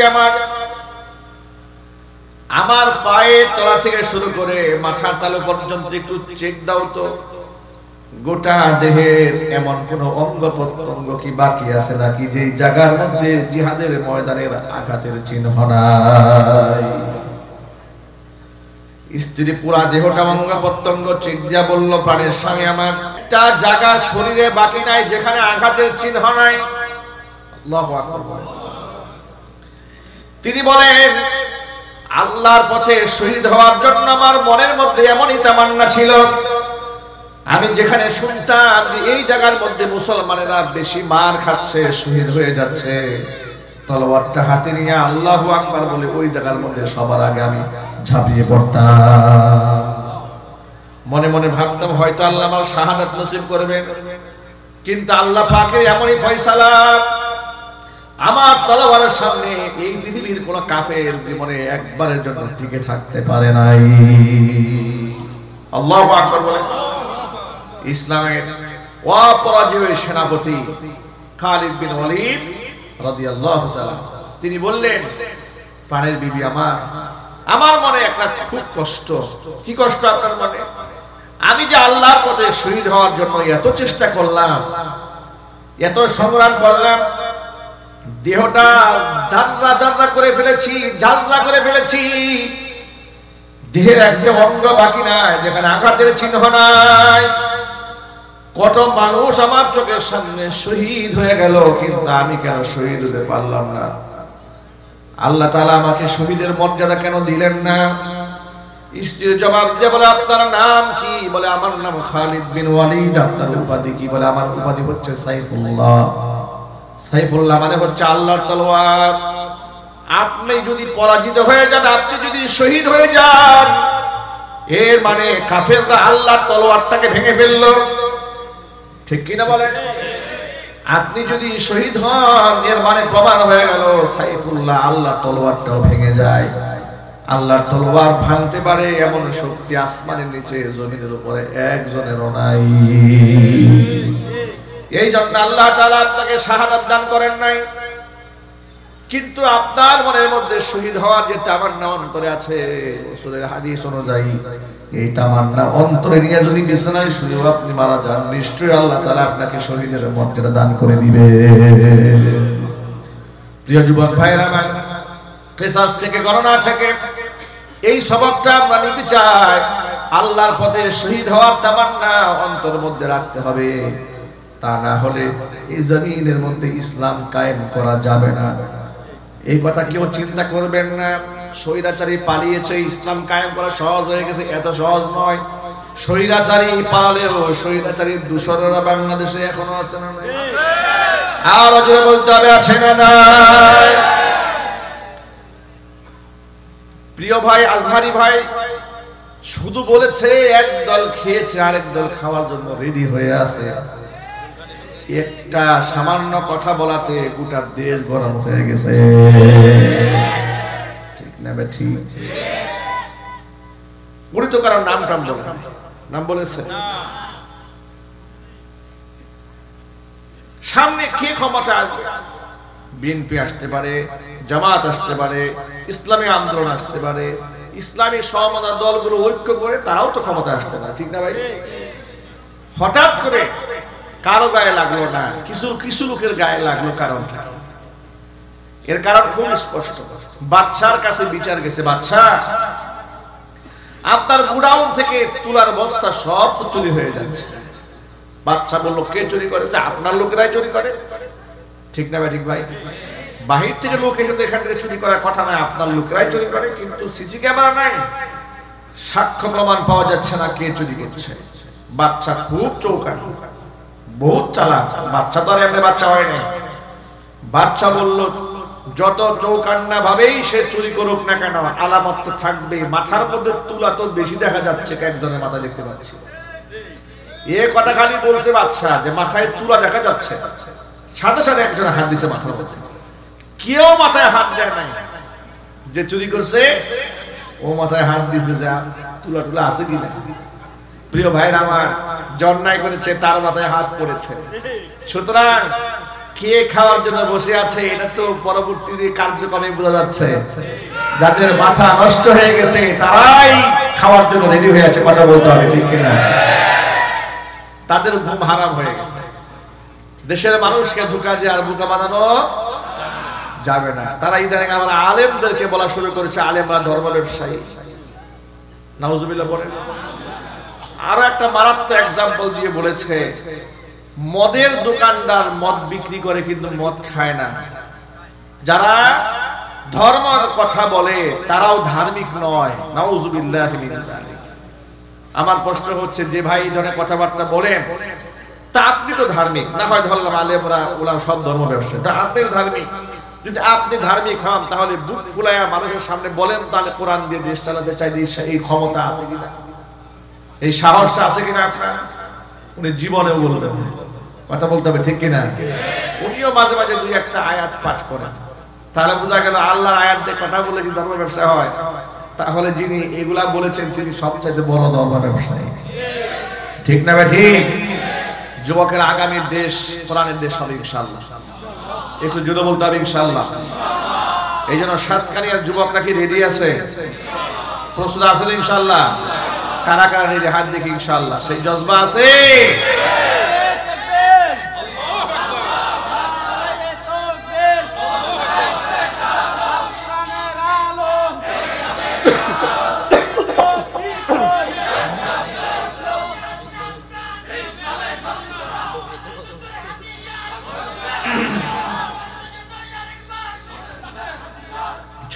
আমার পায়ের তলা থেকে শুরু করে মাথার তালু পর্যন্ত একটু চেক দাও তো, গোটা দেহের এমন কোন অঙ্গ প্রত্যঙ্গ কি বাকি আছে নাকি যেই জায়গার মধ্যে জিহাদের ময়দানের আঘাতের চিহ্ন নাই। স্ত্রী পুরা দেহটা অঙ্গ প্রত্যঙ্গ চেক দিয়া বলল, প্রাণের স্বামী আমার, একটা জায়গা শরীরে বাকি নাই যেখানে আঘাতের চিহ্ন নাই। আল্লাহু আকবার। তিনি বলেন, আল্লাহর পথে শহীদ হওয়ার জন্য আমার মনের মধ্যে এমনই তামান্না ছিল, আমি যেখানে শুনতাম যে এই জায়গার মধ্যে মুসলমানেরা বেশি মার খাচ্ছে, শহীদ হয়ে যাচ্ছে, তলোয়ারটা হাতে নিয়ে আল্লাহু আকবার বলে ওই জায়গার মধ্যে সবার আগে আমি ঝাঁপিয়ে পড়তাম। মনে মনে ভাবতাম হয়তো আল্লাহ আমার শাহাদাত নসিব করবেন, কিন্তু আল্লাহ পাকের এমনই ফয়সালা, আমার তলোয়ারের সামনে এই পৃথিবীর কোন কাফের জীবনে একবারের জন্য টিকে থাকতে পারে নাই। আল্লাহু আকবার বলে। ইসলামের অপরাজেয় সেনাপতি খালিদ বিন ওয়ালিদ রাদিয়াল্লাহু তাআলা তিনি বললেন, প্রাণের বিবি আমার মনে একটা খুব কষ্ট। কি কষ্ট আপনার মনে? আমি যে আল্লাহর পথে শহীদ হওয়ার জন্য এত চেষ্টা করলাম, এত সংগ্রাম করলাম, দেহটা জাররা জাররা করে ফেলেছি, জাররা করে ফেলেছি, দেহের একটা অঙ্গ বাকি নাই যেখানে আঘাতের চিহ্ন নাই। কত মানুষ আমার চোখের সামনে শহীদ হয়ে গেল, কিন্তু আমি কেন শহীদ হতে পারলাম না? আল্লাহ তাআলা আমাকে শহীদের মর্যাদা কেন দিলেন না? স্ত্রীর জবাব দিয়ে বলে, আপনার নাম কি? বলে, আমার নাম খালিদ বিন ওয়ালিদ। আপনার উপাধি কি? বলে, আমার উপাধি হচ্ছে সাইফুল্লাহ। সাইফুল্লাহ মানে হচ্ছে আল্লাহর তলোয়ার। আপনি যদি পরাজিত হয়ে যান, আপনি যদি শহীদ হয়ে যান, এর মানে কাফেররা আল্লাহর তলোয়ারটাকে ভেঙে ফেললো, ঠিক কিনা বলেন? আপনি যদি শহীদ হন, এর মানে প্রমাণ হয়ে গেল সাইফুল্লাহ আল্লাহর তলোয়ারটাও ভেঙে যায়। আল্লাহর তলোয়ার ভাঙতে পারে এমন শক্তি আসমানের নিচে জমিনের উপরে একজনেরও নাই। এই জন্য আল্লাহ তাআলা আপনাকে শাহাদাত দান করেন নাই, কিন্তু আপনার মনের মধ্যে শহীদ হওয়ার যে তামান্না অন্তরে আছে, রাসূলের হাদিস অনুযায়ী এই তামান্না অন্তরে নিয়ে যদি বিছানায় শুয়ে আপনি মারা যান, নিশ্চয়ই আল্লাহ তাআলা আপনাকে শহীদের মর্যাদা দান করে দিবে। প্রিয় যুবক ভাইরা, কিসাস থেকে, গণনা থেকে এই সবকটা আমরা নিতে চাই। আল্লাহর পথে শহীদ হওয়ার তামান্না অন্তরের মধ্যে রাখতে হবে, তা না হলে এই জমিনের মধ্যে ইসলাম কায়েম করা যাবে না। এই কথা কেউ চিন্তা করবেন না। স্বৈরাচারী পালিয়েছে, ইসলাম কায়েম করা সহজ হয়ে গেছে, এত সহজ নয়। স্বৈরাচারী পালালেও স্বৈরাচারীর দূষররা বাংলাদেশে এখনো আছে না? আর জোরে বলতে হবে, আছে না নাই? প্রিয় ভাই, আজহারি ভাই শুধু বলেছে এক দল খেয়েছে, আরেক দল খাওয়ার জন্য রেডি হয়ে আছে। একটা সামান্য কথা বলাতে গোটা দেশ গরম হয়ে গেছে, ঠিক না? ঠিক। উনি তো কারণ নাম বলেছে। সামনে কে ক্ষমতা আসবে? বিএনপি আসতে পারে, জামাত আসতে পারে, ইসলামী আন্দোলন আসতে পারে, ইসলামী সমমনা দলগুলো ঐক্য করে তারাও তো ক্ষমতায় আসতে পারে, ঠিক না ভাই? হঠাৎ করে কারো গায়ে লাগলো না, কিছু লোকের গায়ে লাগলো, কারণটা এর কারণ খুব স্পষ্ট। বাদশার কাছে বিচার গেছে, বাদশা আপনার গুডাউন থেকে তুলার বস্তা সব চুরি হয়ে যাচ্ছে। বাদশা বলল, কে চুরি করে? আপনার লোকেরাই চুরি করে, ঠিক না ভাই? ঠিক ভাই, বাহির থেকে লোক এসে এখান থেকে চুরি করার কথা নয়, আপনার লোকেরাই চুরি করে, কিন্তু সিসি ক্যামেরা নাই, সাক্ষ্য প্রমাণ পাওয়া যাচ্ছে না কে চুরি করছে। বাচ্চা খুব চৌকাঠ, বহুত চালাক। বাচ্চা তো আর এমনি বাচ্চা হয় না। বাচ্চা বলল, যত চৌকান্না ভাবেই সে চুরি করুক না কেন, আলামত তো থাকবে। মাথার মধ্যে তুলা তো বেশি দেখা যাচ্ছে, একজনের মাথা দেখতে পাচ্ছি। এ কথা খালি বলছে বাচ্চা যে মাথায় তুলা দেখা যাচ্ছে, সাথে সাথে একজন হাত দিছে মাথার মধ্যে। কেউ মাথায় হাত দেয় নাই, যে চুরি করছে ও মাথায় হাত দিছে, যা তুলা টুলা আছে কিনা। প্রিয় ভাইরা আমার, জন্যায় করেছে তার মাথায় হাত পড়েছে। সুতরাং কে খাওয়ার জন্য বসে আছে এটা তো পরবর্তী কার্যক্রমে বোঝা যাচ্ছে। যাদের মাথা নষ্ট হয়ে গেছে তারাই খাওয়ার জন্য রেডি হয়ে আছে, কথা বলতে হবে, ঠিক কিনা? তাদের ঘুম হারাম হয়ে গেছে। দেশের মানুষকে ধোঁকা দিয়ে আর বোকা বানানো যাবে না। তারা ইদানিং আমার আলেমদেরকে বলা শুরু করেছে, আলেমরা ধর্ম ব্যবসায়ী। নাউজুবিল্লাহ বলেন। আরো একটা মারাত্মক এক্সাম্পল দিয়ে বলেছে, মদের দোকানদার মদ বিক্রি করে কিন্তু মদ খায় না। যারা ধর্মের কথা বলে তারাও ধার্মিক নয়। নাউজুবিল্লাহ মিন যালিক। আমার প্রশ্ন হচ্ছে, যে ভাই এই ধরনের কথাবার্তা বলেন, তা আপনি তো ধার্মিক না? হয় ধরলাম আলেমরা ওরা সব ধর্ম ব্যবসায়ী, তা আপনি ধার্মিক। যদি আপনি ধার্মিক হন তাহলে বুক ফুলাইয়া মানুষের সামনে বলেন, তাহলে কোরআন দিয়ে দেশ চালাতে চাই, এই ক্ষমতা আছে কিনা, এই সাহসটা আছে কিনা আপনার? উনি জীবনেও বলবেন, কথা বলতে হবে, ঠিক কিনা? উনিও মাঝে মাঝে দুই একটা আয়াত পাঠ করেন, তাহলে বোঝা গেল আল্লাহর আয়াত দিয়ে কথা বলে কি ধর্ম ব্যবসা হয়? তাহলে যিনি এগুলা বলেছেন তিনি সবচাইতে বড় ধর্ম ব্যবসায়ী, ঠিক না ভাই? ঠিক। যুবকের আগামীর দেশ কোরআনের দেশ হবে ইনশাআল্লাহ। একটু জোরে বলতে হবে ইনশাআল্লাহ। এই জন্য সাতকানিয়ার যুবকরা কি রেডি আছে? প্রস্তুত আছেন ইনশাআল্লাহ? কারা কারা রেডি? হাত দেখি ইনশাআল্লাহ। সেই জজবা আছে?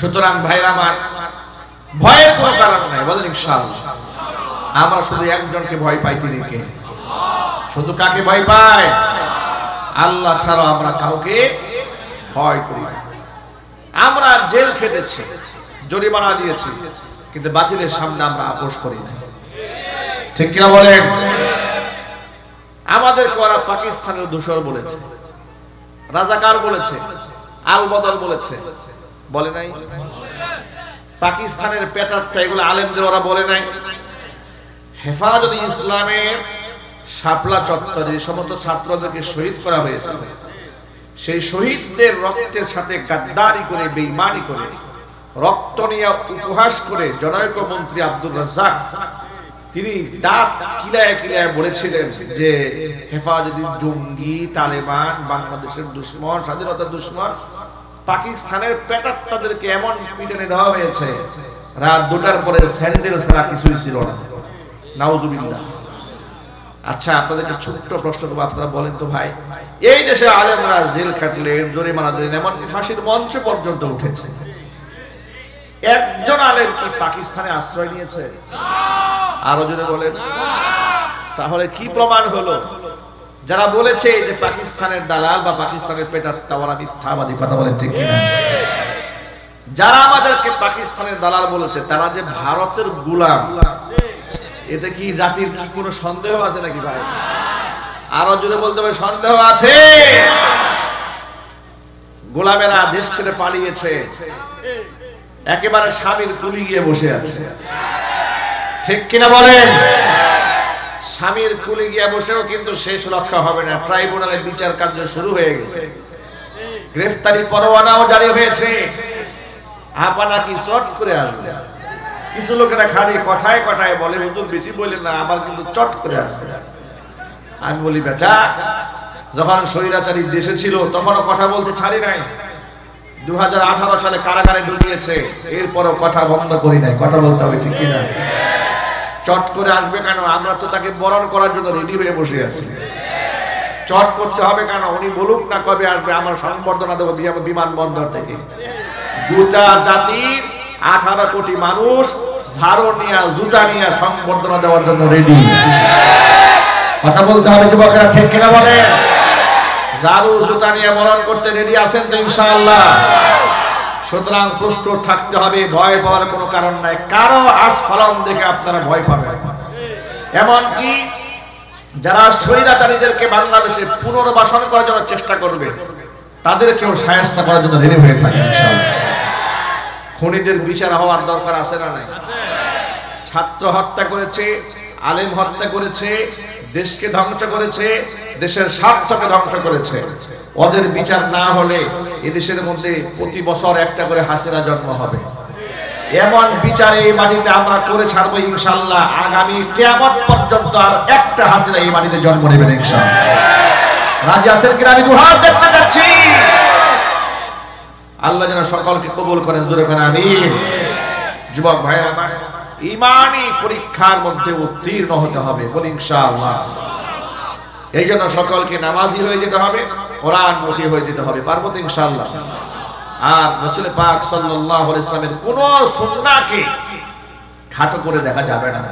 সুতরাং ভাইরা আমার, ভয়ের কোনো কারণ নাই, বলেন ইনশাআল্লাহ। আমরা শুধু একজনকে ভয় পাই, তিনি কে? শুধু কাকে ভয় পাই? আল্লাহ ছাড়া আমরা কাউকে ভয় করি না। আমরা জেল খেটেছি, জরিমানা দিয়েছি, কিন্তু বাতিলের সামনে আমরা আপোষ করি না, ঠিক কিনা বলেন? আমাদেরকে ওরা পাকিস্তানের দূষর বলেছে, রাজাকার বলেছে, আল বদল বলেছে, বলে নাই? পাকিস্তানের পেটারটা, এগুলো আলেমদের ওরা বলে নাই? হেফাজতে ইসলামের শাপলা চত্বরে যে সমস্ত ছাত্রদেরকে শহীদ করা হয়েছে, সেই শহীদদের রক্তের সাথে গাদ্দারি করে, বেঈমানি করে, রক্ত নিয়ে উপহাস করে জনৈক মন্ত্রী আব্দুর রাজ্জাক তিনি দাঁত কিলায় কিলায় বলেছিলেন যে হেফাজতে জঙ্গি, তালেবান, বাংলাদেশের দুশ্মন, স্বাধীনতার দুশ্মন। পাকিস্তানের পেটার তাদেরকে এমন পিটনে দেওয়া হয়েছে, রাত 2টার পরে স্যান্ডেল ছাড়া কিছুই ছিল না। নাউজুবিল্লাহ। আচ্ছা, আপনাদেরকে ছোট্ট প্রশ্ন করবো, আপনারা বলেন তো ভাই, এই দেশে আলেমরা জেল খাটলেন, জরিমানা দিলেন, এমন ফাঁসির মঞ্চ পর্যন্ত উঠেছে, একজন আলেম কি পাকিস্তানে আশ্রয় নিয়েছে? আরো জোরে বলেন। তাহলে কি প্রমাণ হলো? যারা বলেছে যে পাকিস্তানের দালাল বা পাকিস্তানের পেটার, তারা মিথ্যাবাদী, কথা বলেন, ঠিক কিনা? যারা আমাদেরকে পাকিস্তানের দালাল বলেছে তারা যে ভারতের গোলাম, এতে কি জাতির কি কোনো সন্দেহ আছে নাকি ভাই? আরো জোরে বলতে হবে, সন্দেহ আছে। গোলামেরা দেশ ছেড়ে পালিয়েছে, একেবারে স্বামীর কুলি গিয়ে বসে আছে, ঠিক কিনা বলেন? স্বামীর কুলি গিয়ে বসেও কিন্তু শেষ রক্ষা হবে না। ট্রাইব্যুনালে বিচার কার্য শুরু হয়ে গেছে, গ্রেফতারি পরোয়ানাও জারি হয়েছে। আপা নাকি চট করে আসবে। কিছু লোকেরা খালি কথায় কথায় বলে হুজুর বেশি বলেন না, আবার কিন্তু চট করে আসবে। আমি বলি বেটা, যখন স্বৈরাচারী দেশে ছিল তখনও কথা বলতে ছাড়ি নাই। 2018 সালে কারাগারে ঢুকিয়েছে, এরপরও কথা বন্ধ করি নাই। কথা বলতে হবে ঠিক কিনা? চট করে আসবে কেন? আমরা তো তাকে বরণ করার জন্য রেডি হয়ে বসে আছি। চট করতে হবে কেন? উনি বলুক না কবে আসবে, আমার সংবর্ধনা দেবো বিমানবন্দর থেকে। গোটা জাতির 18 কোটি মানুষ ঝাড়ু নিয়ে জুতা নিয়ে সংবর্ধনা দেওয়ার জন্য রেডি। কথা বলতে হবে যুবকেরা, ঠিক কিনা বলে? ঝাড়ু জুতা নিয়ে বরণ করতে রেডি আছেন তো ইনশাআল্লাহ? সুতরাং প্রস্তুত থাকতে হবে, ভয় পাওয়ার কোনো কারণ নাই। কারো আস্ফালন দেখে আপনারা ভয় পাবেন। এমনকি যারা স্বৈরাচারীদেরকে বাংলাদেশে পুনর্বাসন করার জন্য চেষ্টা করবে, তাদেরকেও শায়েস্ত করার জন্য রেডি হয়ে থাকে ইনশাআল্লাহ। খুনিদের বিচার হওয়ার দরকার আছে না নাই? ছাত্র হত্যা করেছে, আলেম হত্যা করেছে, দেশকে ধ্বংস করেছে, দেশের স্বার্থকে ধ্বংস করেছে। ওদের বিচার না হলে এদেশের মধ্যে প্রতি বছর একটা করে হাসিনা জন্ম হবে। এমন বিচার এই মাটিতে আমরা করে ছাড়বো ইনশাআল্লাহ। আগামী কিয়ামত পর্যন্ত আর একটা হাসিনা এই মাটিতে জন্ম নেবে না ইনশাআল্লাহ। রাজি আছেন কিনা? আমি দুহাত দেখতে যাচ্ছি। আল্লাহ যেন সকলকে কবুল করেন, জোরে করেন আমিন। যুবক ভাইরা আমার, ঈমানি পরীক্ষার মধ্যে উত্তীর্ণ হতে হবে, বলি ইনশাআল্লাহ। এই জন্য সকলকে নামাজি হয়ে যেতে হবে, কোরআনমুখী হয়ে যেতে হবে। পারবো তো ইনশাআল্লাহ? আর রাসূল পাক সাল্লাল্লাহু আলাইহি ওয়াসাল্লামের কোন সুন্নাহকে খাটো করে দেখা যাবে না।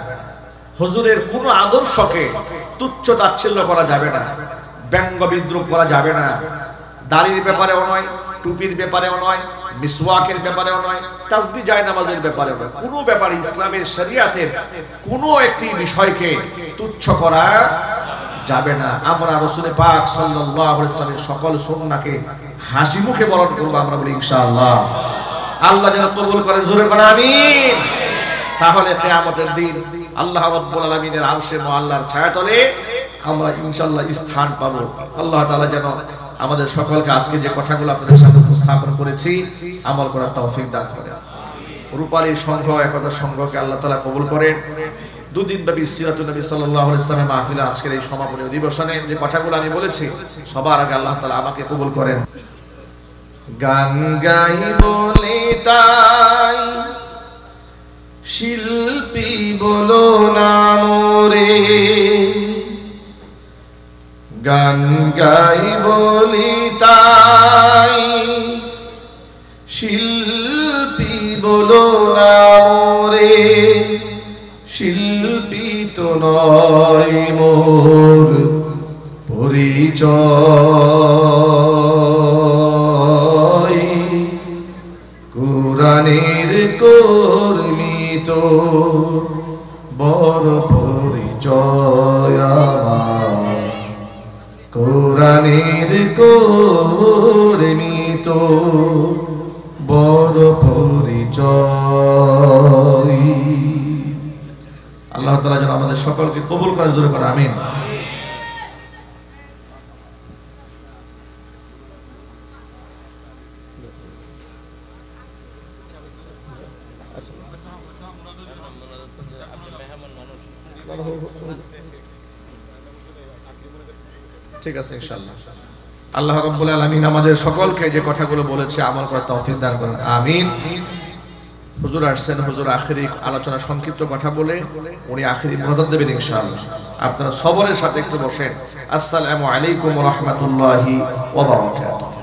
হুজুরের কোন আদর্শকে তুচ্ছ তাচ্ছিল্য করা যাবে না, ব্যঙ্গ বিদ্রুপ করা যাবে না। দাড়ির ব্যাপারেও নয়, টুপির ব্যাপারেও নয়, মিসওয়াকের ব্যাপারেও নয়, তাসবিহ জায়নামাজের ব্যাপারেও নয়। কোনো ব্যাপারে ইসলামের শরীয়তের কোনো একটি বিষয়কে তুচ্ছ করা যাবে না। আমরা রাসূল পাক সাল্লাল্লাহু আলাইহি ওয়াসাল্লামের সকল সুন্নাহকে হাসি মুখে পালন করব, আমরা বলি ইনশাআল্লাহ। আল্লাহ যেন কবুল করে, জোরে করে আমিন। তাহলে কিয়ামতের দিন আল্লাহ রাব্বুল আলামিনের আরশে মুআল্লার ছায়াতলে আমরা ইনশাআল্লাহ স্থান পাবো। আল্লাহ তাআলা যেন আমাদের সকলকে আজকে যে কথাগুলো আপনাদের সামনে উপস্থাপন করেছি আমল করার তৌফিক দান করেন। রূপালী সংঘ, একতা সংঘকে আল্লাহ তাআলা কবুল করেন। দুদিন ব্যাপী সিরাতুন নবী সাল্লাল্লাহু আলাইহি ওয়াসাল্লামের মাহফিলে আজকের এই সমাপনী অধিবেশনে যে কথাগুলো আমি বলেছি, সবার আগে আল্লাহ তাআলা আমাকে কবুল করেন। গান গাই বলে তাই শিল্পী বলো না মোরে, গান গাই বলি তাই শিল্পী বলো না মোরে, শিল্পী তো নয় মোর পরিচয়, কোরআনের কর্মী তো বড় পরিচয় আমার, কোরআনের কর্মী তো বড় পরিচয়। আল্লাহ তাআলা যেন আমাদের সকলকে কবুল করেন, জোরে করে আমিন। ঠিক আছে ইনশাআল্লাহ। আল্লাহ রাব্বুল আলামিন আমাদের সকলকে যে কথাগুলো বলেছে আমল করার তৌফিক দান করেন, আমিন। হুজুর আসছেন, হুজুর আখেরি আলোচনা সংক্ষিপ্ত কথা বলে উনি আখেরি মুনাজাত দেবেন ইনশাআল্লাহ। আপনারা সবরের সাথে একটু বসেন। আসসালামু আলাইকুম ওয়া রাহমাতুল্লাহি ওয়া বারাকাতুহু।